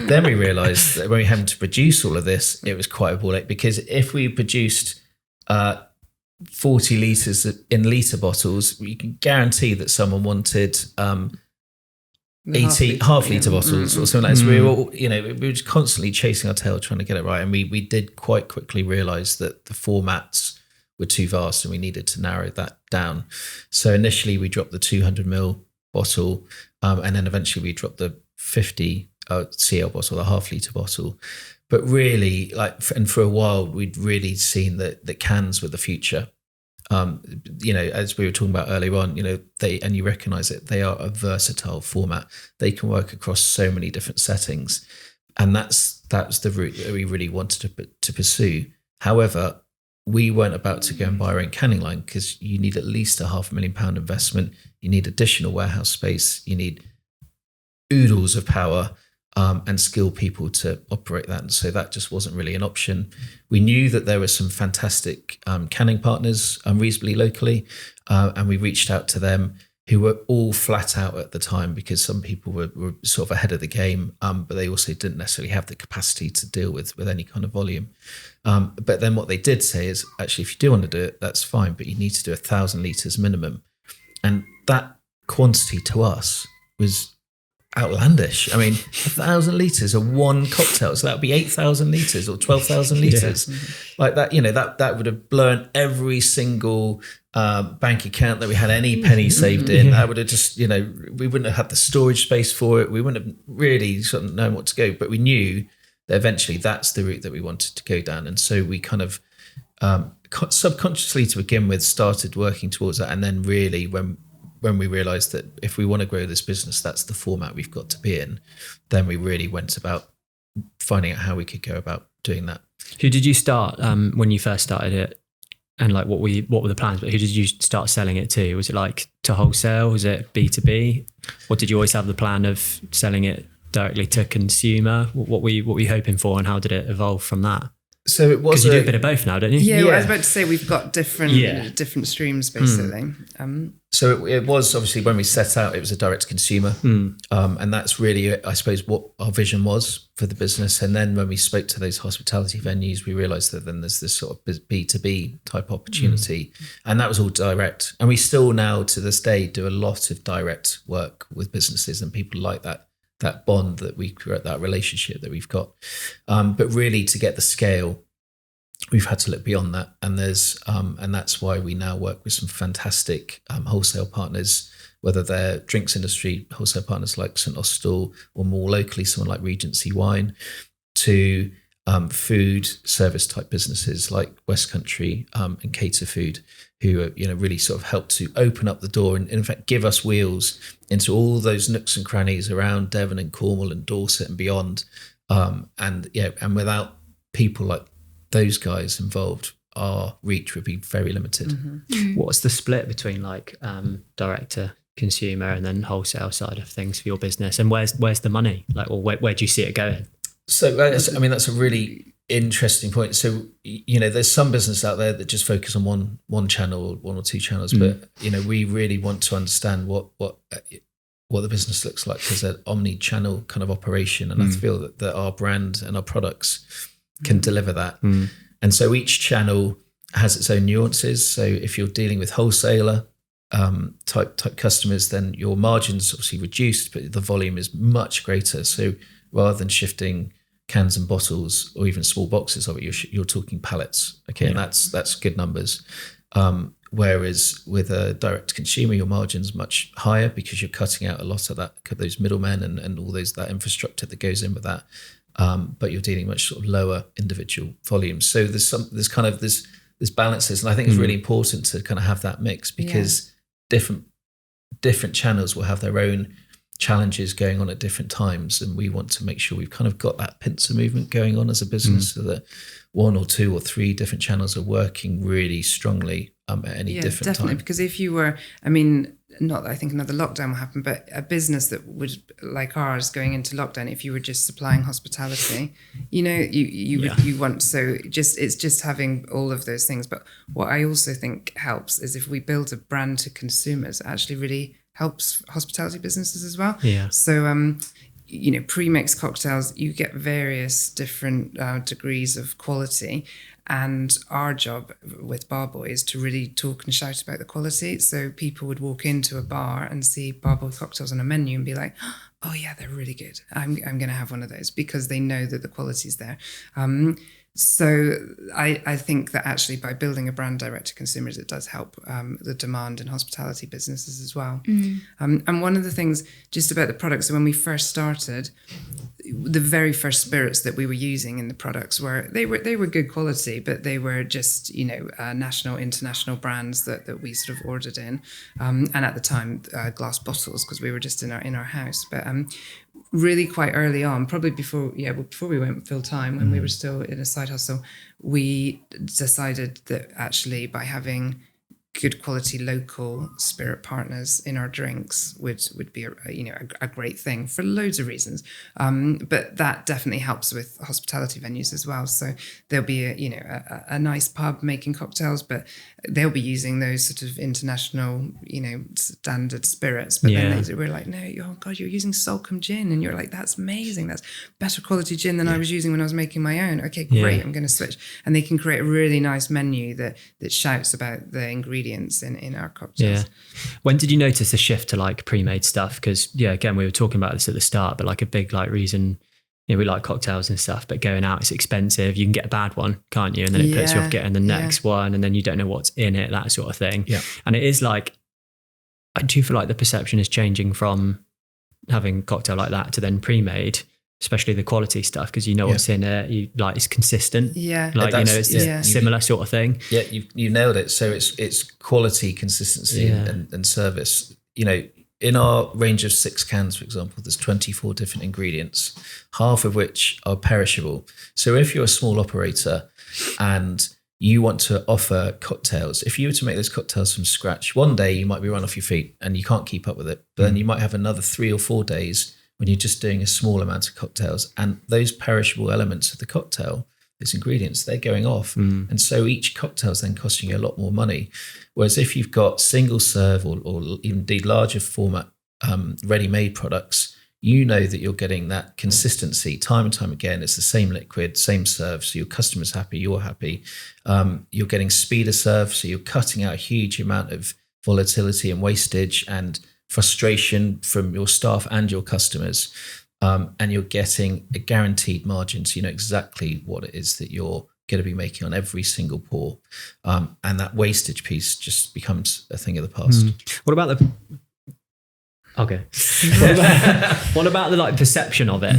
Then we realised that when we had to produce all of this, it was quite a ball ache, because if we produced 40 litres in litre bottles, you can guarantee that someone wanted 80 half litre bottles or something like that. So we were all, we were just constantly chasing our tail trying to get it right. And we did quite quickly realise that the formats were too vast and we needed to narrow that down. So initially we dropped the 200ml bottle, and then eventually we dropped the 50 CL bottle, the half litre bottle. But really, and for a while, we'd really seen that cans were the future. As we were talking about earlier on, and you recognise it, they are a versatile format. They can work across so many different settings, and that's the route that we really wanted to pursue. However, we weren't about to go and buy our own canning line, because you need at least £500,000 investment. You need additional warehouse space. You need oodles of power and skilled people to operate that. And so that just wasn't really an option. We knew that there were some fantastic canning partners reasonably locally, and we reached out to them, who were all flat out at the time, because some people were sort of ahead of the game, but they also didn't necessarily have the capacity to deal with any kind of volume. But then what they did say is, actually, if you do want to do it, that's fine, but you need to do 1,000 litres minimum. And that quantity to us was outlandish. I mean, 1,000 litres of one cocktail, so that would be 8,000 litres or 12,000 litres. Like that, that would have blown every single bank account that we had any penny saved in. That would have just, we wouldn't have had the storage space for it. We wouldn't have really sort of known what to go, but we knew that eventually that's the route that we wanted to go down. And so we kind of subconsciously, to begin with, started working towards that. And then really when we realised that if we want to grow this business, that's the format we've got to be in, then we really went about finding out how we could go about doing that. Who did you start when you first started it? And what were the plans? But who did you start selling it to? Was it to wholesale? Was it B2B? Or did you always have the plan of selling it directly to consumer? What were you hoping for, and how did it evolve from that? So it was, because you do a bit of both now, don't you? Yeah, well, I was about to say we've got different streams basically. So it was, obviously, when we set out, it was a direct to consumer, and that's really, I suppose, what our vision was for the business. And then when we spoke to those hospitality venues, we realised that then there's this sort of B2B type opportunity, and that was all direct. And we still now, to this day, do a lot of direct work with businesses, and people like that bond that we create, that relationship that we've got. But really, to get the scale we've had to look beyond that, and and that's why we now work with some fantastic wholesale partners, whether they're drinks industry wholesale partners like St Austell, or more locally someone like Regency Wine, to food service type businesses like West Country and Cater Food, who are, really sort of help to open up the door and in fact give us wheels into all those nooks and crannies around Devon and Cornwall and Dorset and beyond. And without people like those guys involved, our reach would be very limited. Mm-hmm. What's the split between like direct to consumer and then wholesale side of things for your business, and where's the money, like, or where do you see it going? So that's a really interesting point. So there's some business out there that just focus on one channel, one or two channels, but we really want to understand what the business looks like as an omni-channel kind of operation, and I feel that our brand and our products can deliver that. And so each channel has its own nuances. So if you're dealing with wholesaler type customers, then your margin's obviously reduced, but the volume is much greater. So rather than shifting cans and bottles or even small boxes of it, you're talking pallets. Okay, and that's good numbers. Whereas with a direct to consumer, your margin's much higher because you're cutting out a lot of those middlemen and all that infrastructure that goes in with that. But you're dealing much sort of lower individual volumes. So there's balances, and I think it's really important to kind of have that mix, because different channels will have their own challenges going on at different times, and we want to make sure we've kind of got that pincer movement going on as a business, so that one or two or three different channels are working really strongly at any different definitely time. Because if you were, not that I think another lockdown will happen, but a business that would, like ours, going into lockdown, if you were just supplying hospitality, you want, so it's just having all of those things. But what I also think helps is if we build a brand to consumers, it actually really helps hospitality businesses as well. Yeah. So, pre-mixed cocktails, you get various different degrees of quality. And our job with Bar Buoy is to really talk and shout about the quality. So people would walk into a bar and see Bar Buoy cocktails on a menu and be like, oh yeah, they're really good. I'm going to have one of those, because they know that the quality's there. So I think that actually by building a brand direct to consumers, it does help the demand in hospitality businesses as well. And one of the things just about the products, so when we first started, the very first spirits that we were using in the products were good quality, but they were just national, international brands that we sort of ordered in, and at the time glass bottles, because we were just in our house. But really quite early on, probably before we went full time, when we were still in a side hustle, we decided that actually by having good quality local spirit partners in our drinks would be a great thing for loads of reasons, but that definitely helps with hospitality venues as well. So there'll be a nice pub making cocktails, but they'll be using those sort of international standard spirits, but then we're like, no, oh god, you're using Salcombe gin, and you're like, that's amazing, that's better quality gin than I was using when I was making my own. Okay, great, I'm going to switch. And they can create a really nice menu that shouts about the ingredients in our cocktails. When did you notice a shift to like pre-made stuff? Because again, we were talking about this at the start, but like a big reason, we like cocktails and stuff, but going out, it's expensive. You can get a bad one, can't you? And then it puts you off getting the next one, and then you don't know what's in it, that sort of thing. And it is like, I do feel like the perception is changing from having a cocktail like that to then pre-made, especially the quality stuff, because what's in it, it's consistent. It's similar sort of thing. You nailed it. So it's quality, consistency, and service. In our range of 6 cans, for example, there's 24 different ingredients, half of which are perishable. So if you're a small operator and you want to offer cocktails, if you were to make those cocktails from scratch, one day you might be run off your feet and you can't keep up with it. But then you might have another 3 or 4 days when you're just doing a small amount of cocktails, and those perishable elements of the cocktail, those ingredients, they're going off. And so each cocktail is then costing you a lot more money. Whereas if you've got single serve or indeed larger format ready-made products, that you're getting that consistency time and time again. It's the same liquid, same serve, so your customer's happy, you're happy. You're getting speed of serve, so you're cutting out a huge amount of volatility and wastage and frustration from your staff and your customers, and you're getting a guaranteed margin, so you know exactly what it is that you're going to be making on every single pour. And that wastage piece just becomes a thing of the past. What about the... Okay. What about the like perception of it?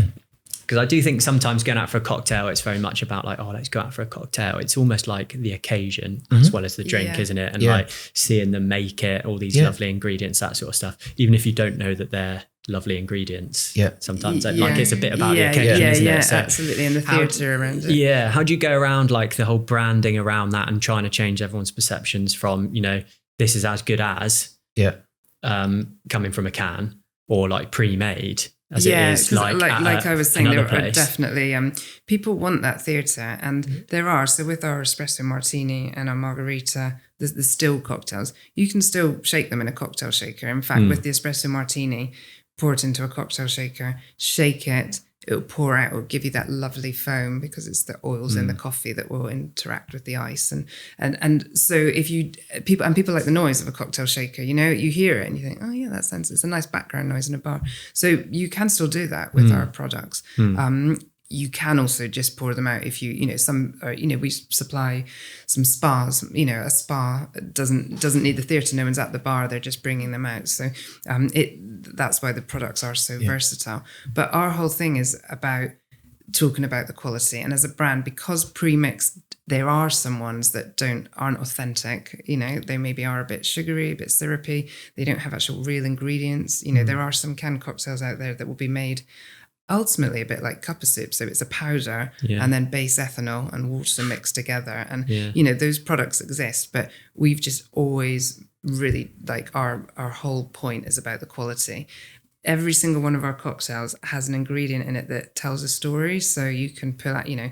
Because I do think sometimes going out for a cocktail, it's very much about like, oh, let's go out for a cocktail. It's almost like the occasion as well as the drink, isn't it? And like seeing them make it, all these lovely ingredients, that sort of stuff. Even if you don't know that they're lovely ingredients, sometimes like it's a bit about the occasion, isn't it? So absolutely. And the theatre around it. Yeah. How do you go around like the whole branding around that and trying to change everyone's perceptions from, you know, this is as good as coming from a can or like pre-made as it is like I was saying, there place. are definitely people want that theatre, and there are. So with our espresso martini and our margarita, the still cocktails, you can still shake them in a cocktail shaker. In fact, with the espresso martini, pour it into a cocktail shaker, shake it, it'll pour out, it'll give you that lovely foam because it's the oils in the coffee that will interact with the ice. And so if people like the noise of a cocktail shaker, you know, you hear it and you think, oh yeah, it's a nice background noise in a bar. So you can still do that with our products. You can also just pour them out if we supply some spas. You know, a spa doesn't need the theatre. No one's at the bar; they're just bringing them out. So that's why the products are so versatile. But our whole thing is about talking about the quality. And as a brand, because pre-mixed, there are some ones that aren't authentic. You know, they maybe are a bit sugary, a bit syrupy. They don't have actual real ingredients. You know, there are some canned cocktails out there that will be made ultimately a bit like cup of soup. So it's a powder and then base ethanol and water mixed together. And, you know, those products exist, but we've just always really like our whole point is about the quality. Every single one of our cocktails has an ingredient in it that tells a story. So you can pull out, you know,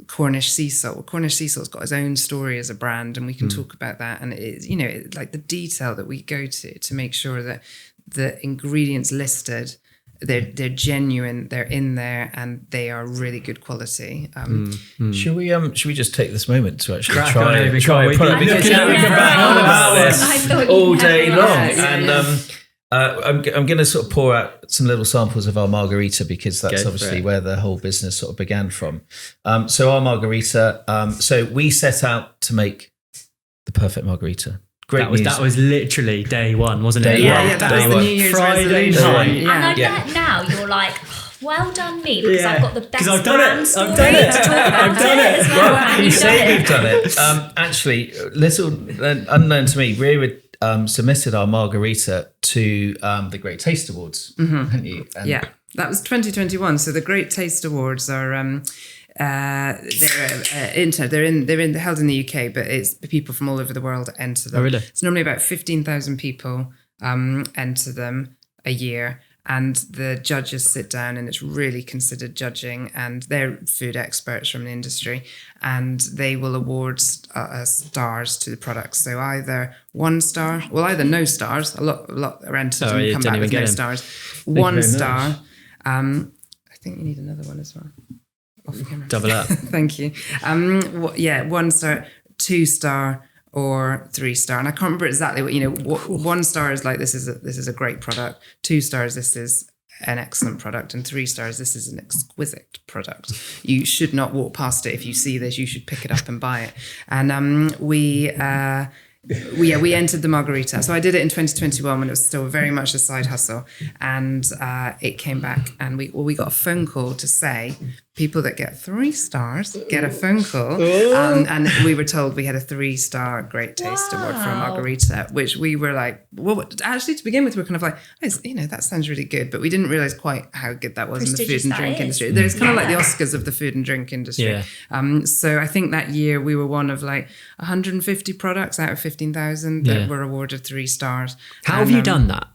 Cornish sea salt. Cornish sea salt's got its own story as a brand, and we can talk about that. And it's, you know, like the detail that we go to make sure that the ingredients listed, they're genuine, they're in there, and they are really good quality. Should we just take this moment to actually Crack try on a product? Because we can bang on about this all day long. I'm going to sort of pour out some little samples of our margarita, because that's obviously where the whole business sort of began from. So our margarita, so we set out to make the perfect margarita. That was literally day one, wasn't it? Yeah, that was the New Year's Friday resolution. night. And I bet now you're like, well done me, because I've got the best brand story to talk about it as well. Well, you say we've done it. Actually, little unknown to me, Ria submitted our margarita to the Great Taste Awards, hadn't you? And that was 2021. So the Great Taste Awards are they're held in the UK, but it's people from all over the world enter them. Oh, really? It's normally about 15,000 people enter them a year, and the judges sit down, and it's really considered judging, and they're food experts from the industry, and they will award stars to the products. So either 1 star, either no stars. A lot are entered and come back with no stars. 1 star. I think you need another one as well. Off camera. Double up. Thank you. 1 star, 2 star, or 3 star. And I can't remember exactly what, you know, 1 star is like, this is a great product. 2 stars, this is an excellent product. And 3 stars, this is an exquisite product. You should not walk past it. If you see this, you should pick it up and buy it. And we entered the margarita. So I did it in 2021 when it was still very much a side hustle, and it came back, and we got a phone call to say people that get 3 stars get a phone call, and we were told we had a 3-star Great Taste Award for a margarita, which we were like, well, actually to begin with, we're kind of like, you know, that sounds really good, but we didn't realize quite how good that was in the food and drink industry. There's kind of like the Oscars of the food and drink industry. So I think that year we were one of like 150 products out of 15,000 that were awarded 3 stars. How have you done that?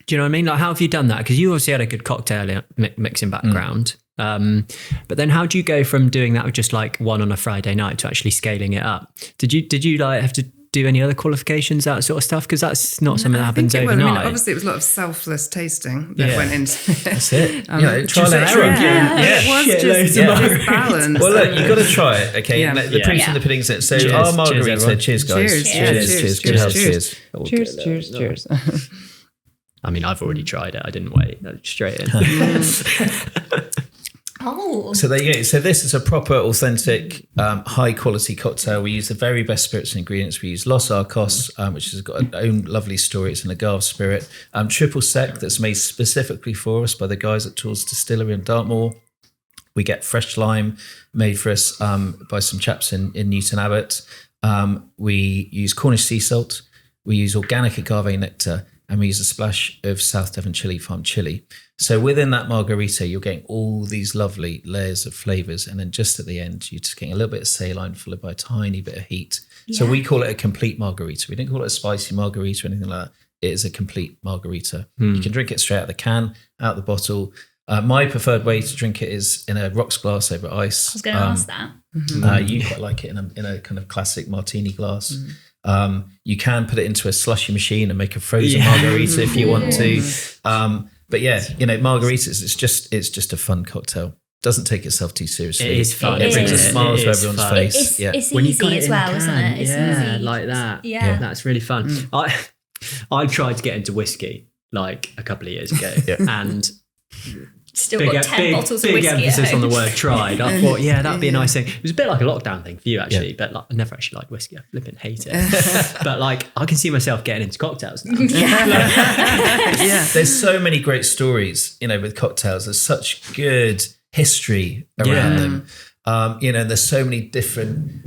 Do you know what I mean? Like, how have you done that? Because you obviously had a good cocktail mixing background. But then how do you go from doing that with just like one on a Friday night to actually scaling it up? Did you like have to do any other qualifications, that sort of stuff? Because that's not something that happens overnight. I mean, obviously it was a lot of selfless tasting that went into it. That's it. Trial and error. It was just balance. Well, look, you've got to try it, okay? The proof's in the pudding's it. So our margarita, cheers guys. Cheers. Good health, cheers. Cheers. I mean, I've already tried it. I didn't wait. Straight in. Oh. So there you go. So this is a proper, authentic, high quality cocktail. We use the very best spirits and ingredients. We use Los Arcos, which has got its own lovely story. It's an agave spirit. Triple sec that's made specifically for us by the guys at Tools Distillery in Dartmoor. We get fresh lime made for us by some chaps in Newton Abbot. We use Cornish sea salt. We use organic agave nectar. And we use a splash of South Devon Chili Farm chili. So within that margarita, you're getting all these lovely layers of flavors. And then just at the end, you're just getting a little bit of saline followed by a tiny bit of heat. Yeah. So we call it a complete margarita. We didn't call it a spicy margarita or anything like that. It is a complete margarita. You can drink it straight out of the can, out of the bottle. My preferred way to drink it is in a rocks glass over ice. I was going to ask that. You quite like it in a kind of classic martini glass. You can put it into a slushy machine and make a frozen margarita if you want to. But yeah, margaritas, it's just a fun cocktail. Doesn't take itself too seriously. It is fun. It brings a smile to everyone's face. It's when easy as well, isn't it? It's easy. Like that. Yeah. That's really fun. I tried to get into whiskey like a couple of years ago and still got 10 bottles of whiskey. Big emphasis on the word tried. I thought, that'd be a nice thing. It was a bit like a lockdown thing for you, actually, but I never actually liked whiskey. I flipping hate it. But I can see myself getting into cocktails now. There's so many great stories, with cocktails. There's such good history around them. And there's so many different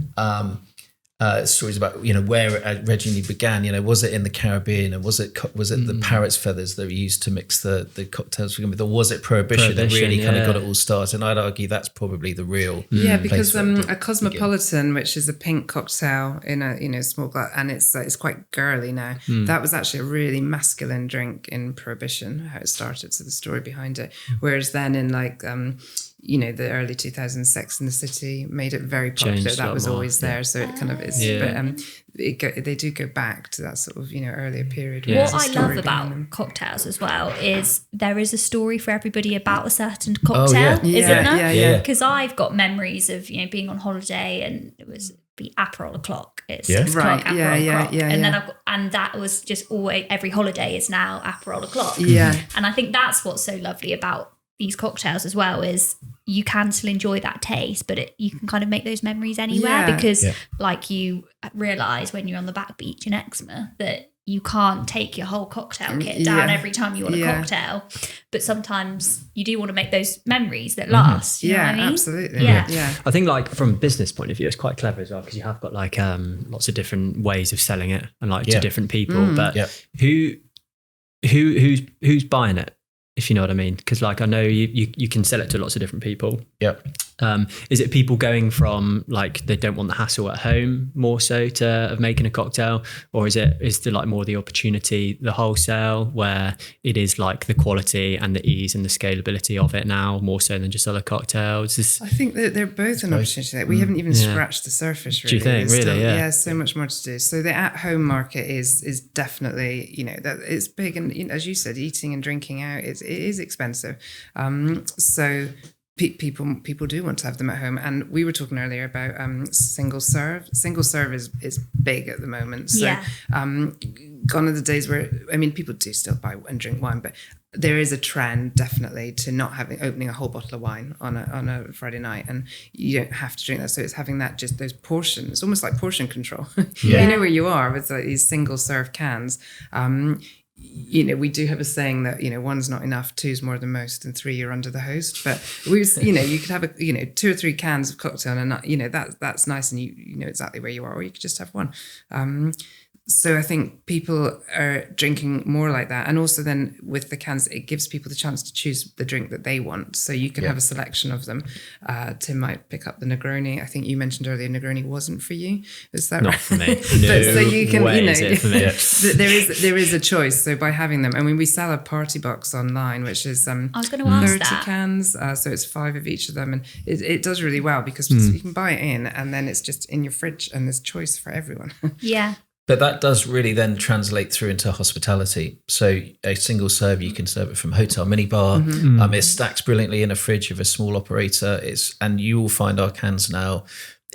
stories about where it originally began. Was it in the Caribbean, and was it the parrot's feathers that were used to mix the cocktails with, or was it Prohibition that really kind of got it all started? And I'd argue that's probably the real because a Cosmopolitan, which is a pink cocktail in a small glass, and it's quite girly now. That was actually a really masculine drink in Prohibition, how it started, so the story behind it. Whereas then in the early 2000s, Sex and the City made it very popular. That was always there, so it kind of is. But they do go back to that sort of earlier period. What I love about cocktails as well is there is a story for everybody about a certain cocktail, isn't there? Yeah. Because I've got memories of being on holiday and it was the Aperol o'clock. It's 6 o'clock Aperol o'clock, and then and that was just always every holiday is now Aperol o'clock. Yeah, and I think that's what's so lovely about these cocktails as well is you can still enjoy that taste, but you can kind of make those memories anywhere because like you realise when you're on the back beach in Exmouth that you can't take your whole cocktail kit down every time you want a cocktail, but sometimes you do want to make those memories that last. You know what I mean? Absolutely. Yeah. I think from a business point of view, it's quite clever as well because you have got lots of different ways of selling it and to different people. But who's buying it? If you know what I mean, because I know you can sell it to lots of different people. Yep. Is it people going from they don't want the hassle at home more so of making a cocktail, or is there more the opportunity, the wholesale, where it is the quality and the ease and the scalability of it now more so than just other cocktails? I think that they're both an opportunity. We haven't even scratched the surface. Really. Do you think? There's really? Still, so much more to do. So the at-home market is definitely that it's big, and as you said, eating and drinking out it is expensive. So people do want to have them at home, and we were talking earlier about single serve. Single serve is big at the moment. So gone are the days where people do still buy and drink wine, but there is a trend definitely to not opening a whole bottle of wine on a Friday night, and you don't have to drink that. So it's having that just those portions, almost like portion control. You know where you are with these single serve cans. We do have a saying that, one's not enough, two's more than most, and three you're under the host. But you could have 2 or 3 cans of cocktail and that's nice, and you know exactly where you are, or you could just have one. So I think people are drinking more like that. And also then with the cans, it gives people the chance to choose the drink that they want. So you can have a selection of them. Tim might pick up the Negroni. I think you mentioned earlier Negroni wasn't for you. Is that Not right? for me. So you can, is it for me. there is a choice. So by having them, we sell a party box online, which is I was going to ask 30 that. cans. So it's 5 of each of them. And it does really well because you can buy it in and then it's just in your fridge and there's choice for everyone. Yeah. But that does really then translate through into hospitality. So a single serve, you can serve it from hotel minibar. It stacks brilliantly in a fridge of a small operator. And you will find our cans now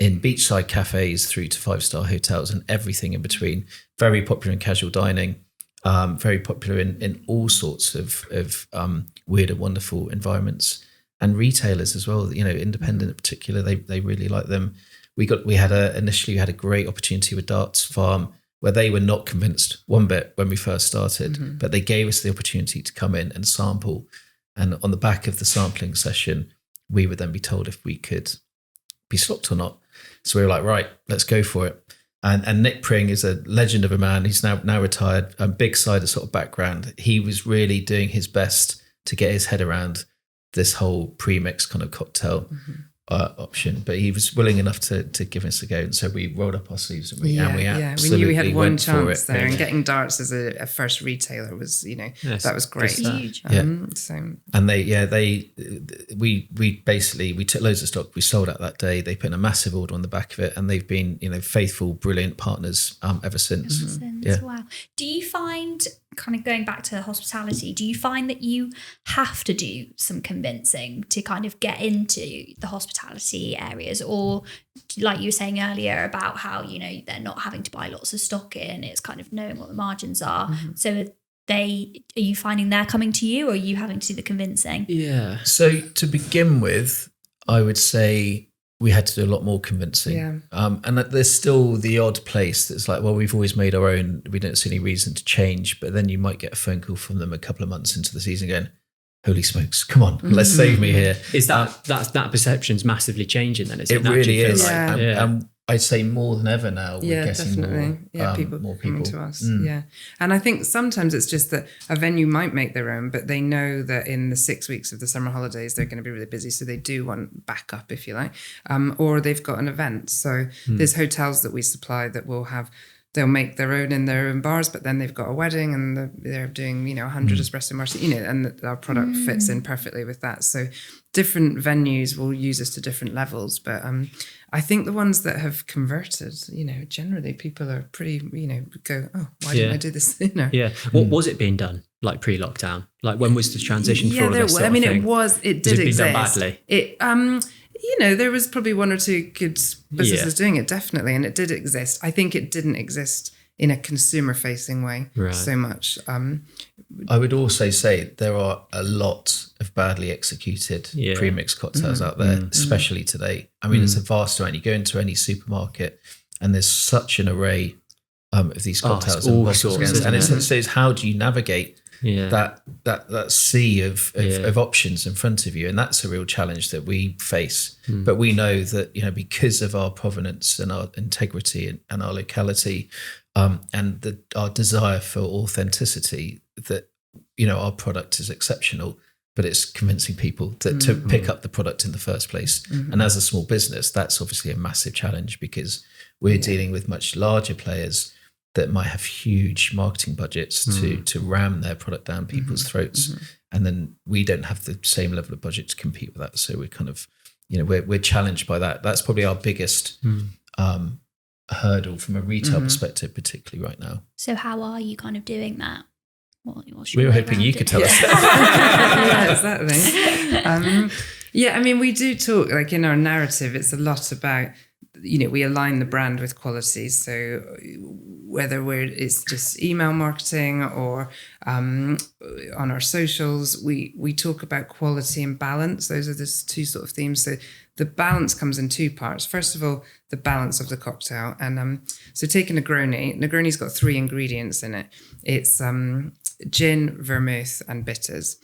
in beachside cafes through to 5-star hotels and everything in between. Very popular in casual dining. Very popular in all sorts of weird and wonderful environments. and retailers as well. Independent in particular, they really like them. We had a great opportunity with Darts Farm where they were not convinced one bit when we first started, but they gave us the opportunity to come in and sample. And on the back of the sampling session, we would then be told if we could be stocked or not. So we were like, right, let's go for it. And Nick Pring is a legend of a man. He's now retired, big cider sort of background. He was really doing his best to get his head around this whole pre-mix kind of cocktail option, but he was willing enough to give us a go, and so we rolled up our sleeves and we absolutely we knew we had one went for chance it. there, and getting Darts as a first retailer was, that was great. Huge. And we took loads of stock. We sold out that day. They put in a massive order on the back of it, and they've been faithful, brilliant partners ever since. Wow. Do you find, kind of going back to hospitality, do you find that you have to do some convincing to kind of get into the hospitality areas, or like you were saying earlier about how they're not having to buy lots of stock in, it's kind of knowing what the margins are, so are you finding they're coming to you, or are you having to do the convincing? Yeah. So to begin with, I would say we had to do a lot more convincing. And there's still the odd place that's like, well, we've always made our own. We don't see any reason to change. But then you might get a phone call from them a couple of months into the season going, holy smokes, come on, let's save me here. Is that perception's massively changing then? It really is. Like, I'd say more than ever now. We're getting definitely. more people coming to us. And I think sometimes it's just that a venue might make their own, but they know that in the 6 weeks of the summer holidays they're going to be really busy, so they do want backup, if you like, or they've got an event. So there's hotels that we supply that will have. They'll make their own in their own bars, but then they've got a wedding and they're doing 100 espresso martinis, and our product fits in perfectly with that. So different venues will use us to different levels, but I think the ones that have converted, generally people are pretty, go, oh, why didn't I do this? Yeah. What was it being done like pre-lockdown? Like when was the transition for all of this sort of thing? It did exist. Been done badly? There was probably one or two good businesses doing it, definitely, and it did exist. I think it didn't exist in a consumer-facing way so much. I would also say there are a lot of badly executed pre-mixed cocktails out there, especially today. I mean, it's a vast amount. You go into any supermarket and there's such an array of these cocktails and all sorts, and it's how do you navigate that sea of options in front of you, and that's a real challenge that we face. But we know that because of our provenance and our integrity and our locality, and our desire for authenticity, that our product is exceptional. But it's convincing people to pick up the product in the first place. And as a small business, that's obviously a massive challenge, because we're dealing with much larger players that might have huge marketing budgets to ram their product down people's throats. And then we don't have the same level of budget to compete with that. So we're kind of, we're challenged by that. That's probably our biggest hurdle from a retail perspective, particularly right now. So how are you kind of doing that? We were hoping you could tell us. Yeah, exactly. I mean, we do talk, like in our narrative, it's a lot about, we align the brand with quality. So whether it's just email marketing or on our socials, we talk about quality and balance. Those are the two sort of themes. So the balance comes in two parts. First of all, the balance of the cocktail. And so take a Negroni. Negroni's got 3 ingredients in it. It's gin, vermouth, and bitters.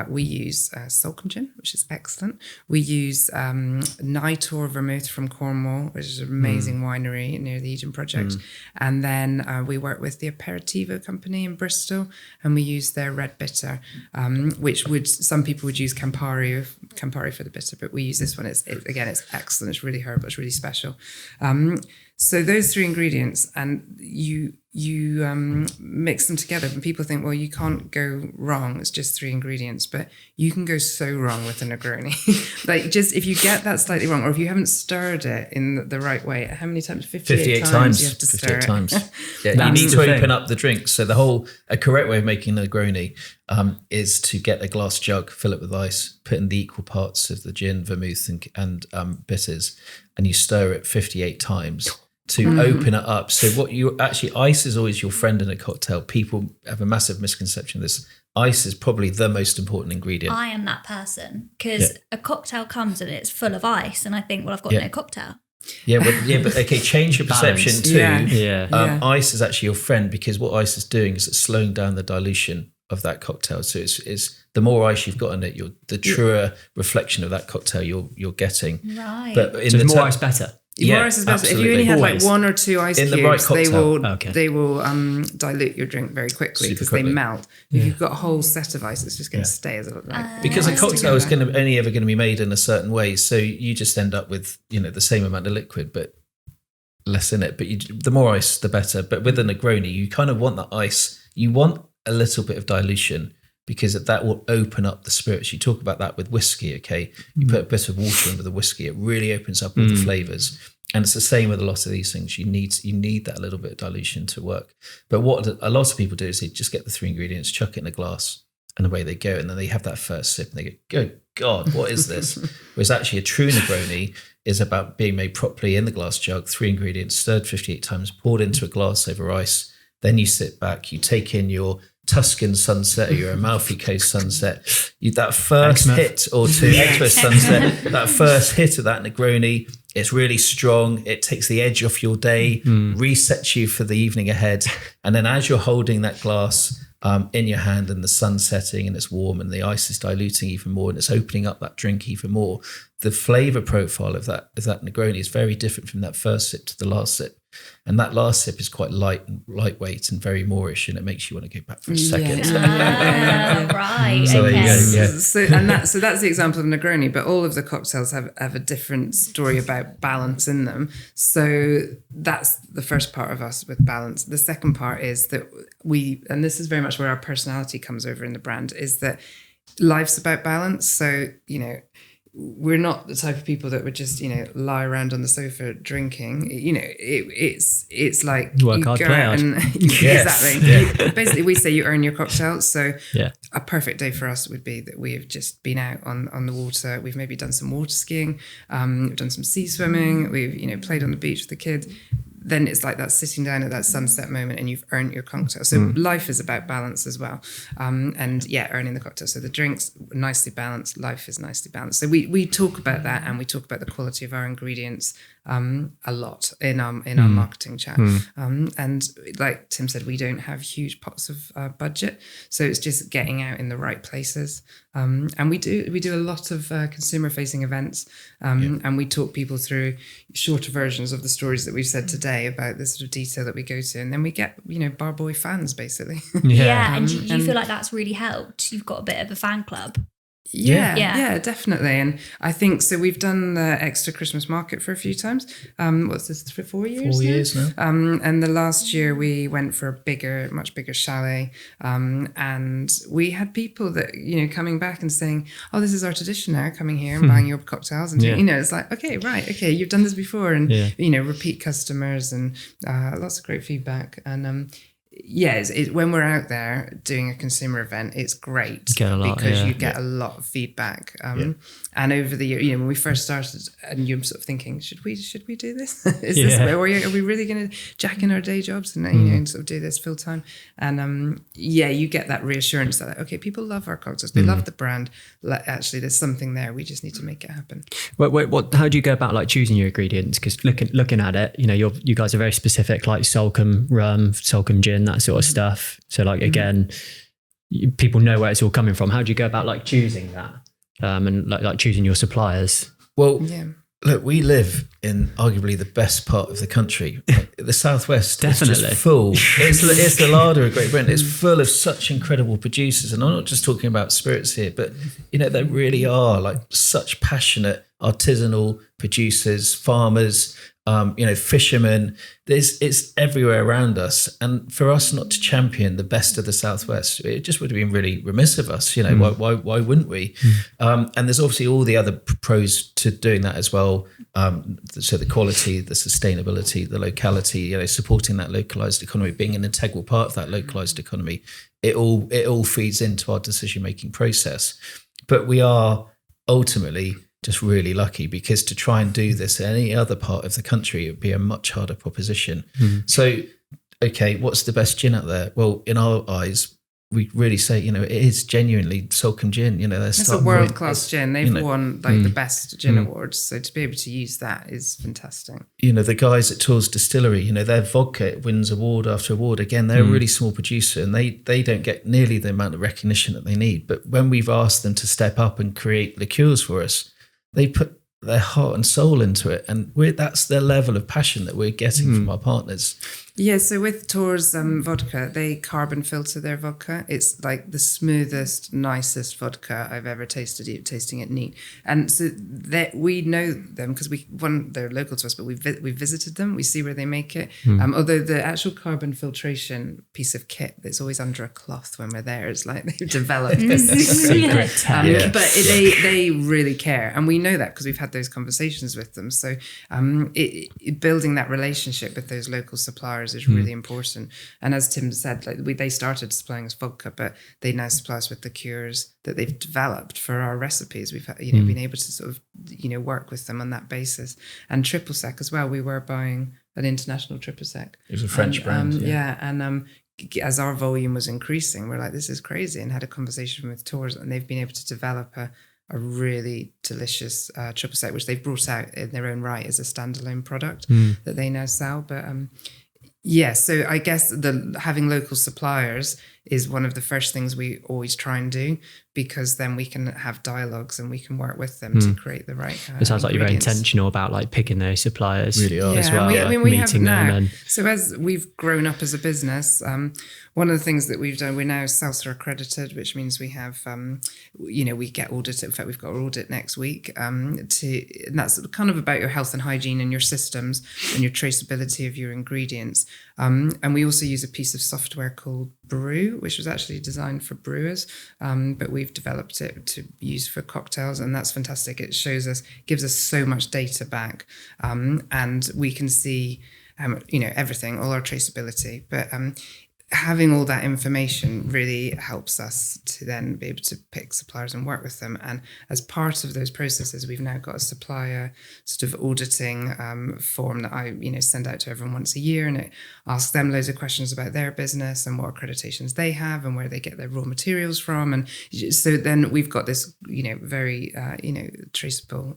We use Salcombe gin, which is excellent. We use Nitor vermouth from Cornwall, which is an amazing winery near the Eden Project. And then we work with the Aperitivo company in Bristol, and we use their red bitter, which some people would use Campari for the bitter, but we use this one. It's excellent. It's really herbal. It's really special. So those 3 ingredients, and you mix them together, and people think, well, you can't go wrong. It's just 3 ingredients, but you can go so wrong with a Negroni. Like, just if you get that slightly wrong, or if you haven't stirred it in the right way, how many times? 58 times you have to stir 58 it. times. You need to open up the drink. So a correct way of making a Negroni is to get a glass jug, fill it with ice, put in the equal parts of the gin, vermouth, and bitters, and you stir it 58 times. To open it up. So ice is always your friend in a cocktail. People have a massive misconception of this. ice is probably the most important ingredient. I am that person, because a cocktail comes and it's full of ice, and I think, well, I've got no cocktail. Yeah, but okay, change your perception too. Ice is actually your friend, because what ice is doing is it's slowing down the dilution of that cocktail. So it's the more ice you've got in it, the truer reflection of that cocktail you're getting. Right. But so more ice better. More ice is better. Absolutely. If you only had like 1 or 2 ice in cubes, the right cocktail, they will dilute your drink very quickly because they melt. If you've got a whole set of ice, it's just going to stay as because a cocktail is only ever going to be made in a certain way. So you just end up with the same amount of liquid, but less in it. But the more ice, the better. But with a Negroni, you kind of want that ice. You want a little bit of dilution, because that will open up the spirits. You talk about that with whiskey, okay? You put a bit of water into the whiskey, it really opens up all the flavours. And it's the same with a lot of these things. You need that little bit of dilution to work. But what a lot of people do is they just get the 3 ingredients, chuck it in a glass, and away they go. And then they have that first sip and they go, good God, what is this? Whereas actually a true Negroni is about being made properly in the glass jug, 3 ingredients, stirred 58 times, poured into a glass over ice. Then you sit back, you take in your Tuscan sunset or your Amalfi Coast sunset. That first hit or 2, Exmouth sunset, that first hit of that Negroni, it's really strong. It takes the edge off your day, resets you for the evening ahead. And then as you're holding that glass in your hand and the sun setting and it's warm and the ice is diluting even more and it's opening up that drink even more, the flavour profile of that Negroni is very different from that first sip to the last sip. And that last sip is quite lightweight and very Moorish, and it makes you want to go back for a second. Right. So okay. So that's the example of Negroni, but all of the cocktails have a different story about balance in them. So that's the first part of us with balance. The second part is that and this is very much where our personality comes over in the brand, is that life's about balance. So, we're not the type of people that would just, lie around on the sofa drinking. It's like you work hard, play hard. Exactly. Basically, we say you earn your cocktails. So a perfect day for us would be that we have just been out on the water. We've maybe done some water skiing. We've done some sea swimming. We've, played on the beach with the kids. Then it's like that sitting down at that sunset moment and you've earned your cocktail. So life is about balance as well. Earning the cocktail. So the drinks nicely balanced, life is nicely balanced. So we talk about that, and we talk about the quality of our ingredients a lot in our marketing chat. And like Tim said, we don't have huge pots of budget. So it's just getting out in the right places. And we do a lot of consumer facing events, and we talk people through shorter versions of the stories that we've said today about the sort of detail that we go to, and then we get Bar Buoy fans basically. And do you feel like that's really helped? You've got a bit of a fan club. Yeah, definitely. And I think so. We've done the extra Christmas market for a few times. What's this, for 4 years? 4 years now. And the last year we went for a much bigger chalet. And we had people that, coming back and saying, oh, this is our tradition now, coming here and buying your cocktails. And, it's like, okay, you've done this before. And, repeat customers and lots of great feedback. And, when we're out there doing a consumer event, it's great because you get a lot of feedback. And over the year, when we first started, and you're sort of thinking, should we do this? Is this where are we really going to jack in our day jobs and and sort of do this full time? And you get that reassurance that people love our cocktails, they love the brand. Actually, there's something there. We just need to make it happen. What? How do you go about like choosing your ingredients? Because looking at it, you guys are very specific, like Salcombe rum, Salcombe gin, that sort of stuff. So like again, people know where it's all coming from. How do you go about like choosing that? And like choosing your suppliers? Well, look, we live in arguably the best part of the country. The Southwest is just full. It's the larder of Great Britain. It's full of such incredible producers. And I'm not just talking about spirits here, but, they really are like such passionate, artisanal producers, farmers, fishermen. It's everywhere around us. And for us not to champion the best of the Southwest, it just would have been really remiss of us. Why wouldn't we? And there's obviously all the other pros to doing that as well. So the quality, the sustainability, the locality, supporting that localized economy, being an integral part of that localized economy. It all feeds into our decision-making process. But we are ultimately just really lucky, because to try and do this in any other part of the country, it would be a much harder proposition. So, okay, what's the best gin out there? Well, in our eyes, we really say, it is genuinely Salcombe gin. It's a world-class gin. They've won the best gin awards. So to be able to use that is fantastic. The guys at Tours Distillery, their vodka wins award after award. Again, they're a really small producer, and they don't get nearly the amount of recognition that they need. But when we've asked them to step up and create liqueurs for us, they put their heart and soul into it. And that's the level of passion that we're getting from our partners. Yeah, so with Tours vodka, they carbon filter their vodka. It's like the smoothest, nicest vodka I've ever tasted, tasting it neat. And so we know them because they're local to us, but we visited them. We see where they make it. Although the actual carbon filtration piece of kit that's always under a cloth when we're there, it's like they've developed this secret. But they really care. And we know that because we've had those conversations with them. So building that relationship with those local suppliers is really important. And as Tim said, they started supplying us vodka, but they now supply us with liqueurs that they've developed for our recipes. We've been able to sort of work with them on that basis. And triple sec as well. We were buying an international triple sec. It was a French brand. As our volume was increasing, we're like, this is crazy, and had a conversation with Tours, and they've been able to develop a really delicious triple sec, which they've brought out in their own right as a standalone product that they now sell. But so I guess having local suppliers is one of the first things we always try and do, because then we can have dialogues and we can work with them to create the right it sounds like you're very intentional about picking those suppliers really are. as well. We have now. So as we've grown up as a business, one of the things that we've done, we're now CELSA accredited, which means we have, we get audited. In fact, we've got our audit next week. And that's kind of about your health and hygiene and your systems and your traceability of your ingredients. And we also use a piece of software called Brew, which was actually designed for brewers, but we've developed it to use for cocktails, and that's fantastic. It gives us so much data back, and we can see, everything, all our traceability. But having all that information really helps us to then be able to pick suppliers and work with them. And as part of those processes, we've now got a supplier sort of auditing form that I, send out to everyone once a year, and it asks them loads of questions about their business and what accreditations they have and where they get their raw materials from. And so then we've got this, very, traceable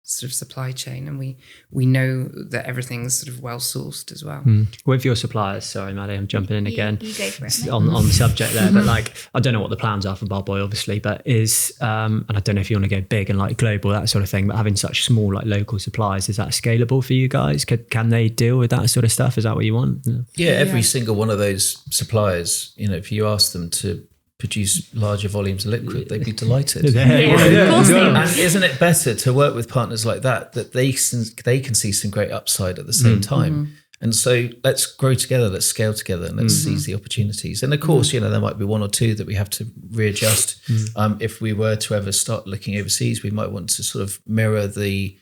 sort of supply chain, and we know that everything's sort of well sourced as well. With your suppliers, sorry Maddie, I'm jumping in again. You go for it, on the subject there, but I don't know what the plans are for Bar Buoy, obviously, but and I don't know if you want to go big and global, that sort of thing, but having such small local suppliers, is that scalable for you guys? Can they deal with that sort of stuff? Is that what you want? Yeah, every single one of those suppliers, if you ask them to produce larger volumes of liquid, they'd be delighted. Of course they would. And isn't it better to work with partners like that they can see some great upside at the same time? And so let's grow together, let's scale together, and let's seize the opportunities. And of course, there might be one or two that we have to readjust. If we were to ever start looking overseas, we might want to sort of mirror the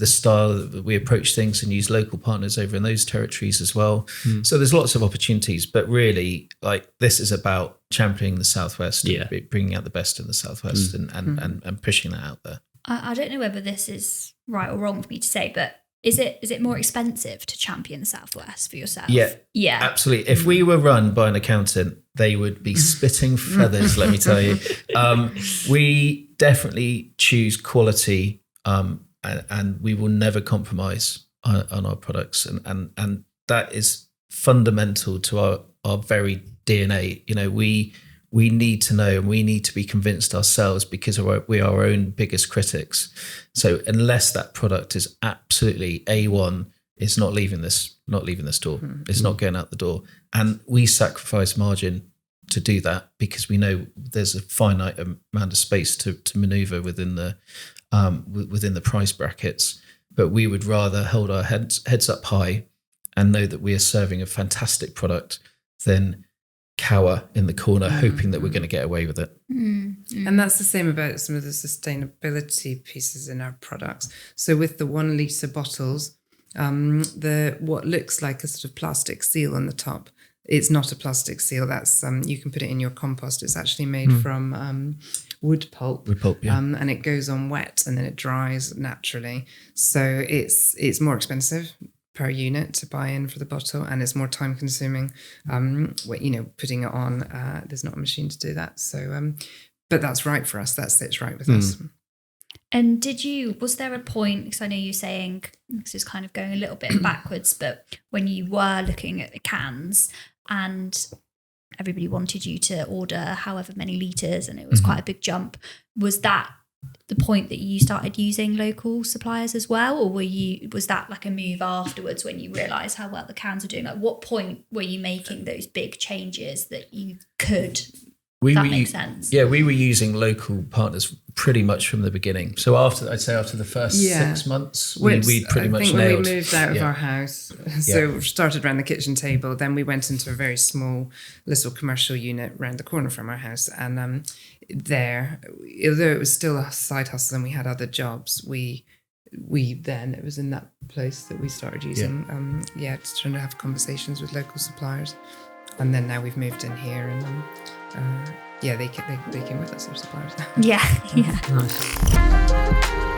style that we approach things and use local partners over in those territories as well. So there's lots of opportunities, but really, this is about championing the Southwest, bringing out the best in the Southwest, and pushing that out there. I don't know whether this is right or wrong for me to say, but is it more expensive to champion the Southwest for yourself? Yeah, absolutely. If we were run by an accountant, they would be spitting feathers. Let me tell you, we definitely choose quality. And we will never compromise on our products, and that is fundamental to our very DNA. We need to know, and we need to be convinced ourselves, because we are our own biggest critics. So unless that product is absolutely A1, it's not leaving this door. It's not going out the door, and we sacrifice margin to do that because we know there's a finite amount of space to maneuver within the price brackets. But we would rather hold our heads up high and know that we are serving a fantastic product than cower in the corner hoping that we're going to get away with it. And that's the same about some of the sustainability pieces in our products. So with the 1 litre bottles, what looks like a sort of plastic seal on the top, it's not a plastic seal. That's you can put it in your compost. It's actually made from wood pulp. And it goes on wet and then it dries naturally. So it's more expensive per unit to buy in for the bottle, and it's more time consuming. Putting it on, there's not a machine to do that. So, but that's right for us. That sits right with us. And was there a point, because I know you're saying this is kind of going a little bit backwards, but when you were looking at the cans and everybody wanted you to order however many litres and it was quite a big jump, was that the point that you started using local suppliers as well? Or was that like a move afterwards when you realised how well the cans are doing? At what point were you making those big changes that you could... That makes sense. Yeah, we were using local partners pretty much from the beginning. So after the first 6 months, we pretty much nailed. When we moved out of our house, so we started around the kitchen table. Then we went into a very small little commercial unit around the corner from our house, and there, although it was still a side hustle and we had other jobs, it was in that place that we started using. Just trying to have conversations with local suppliers, and then now we've moved in here and. They came with us, our suppliers. Yeah. Nice.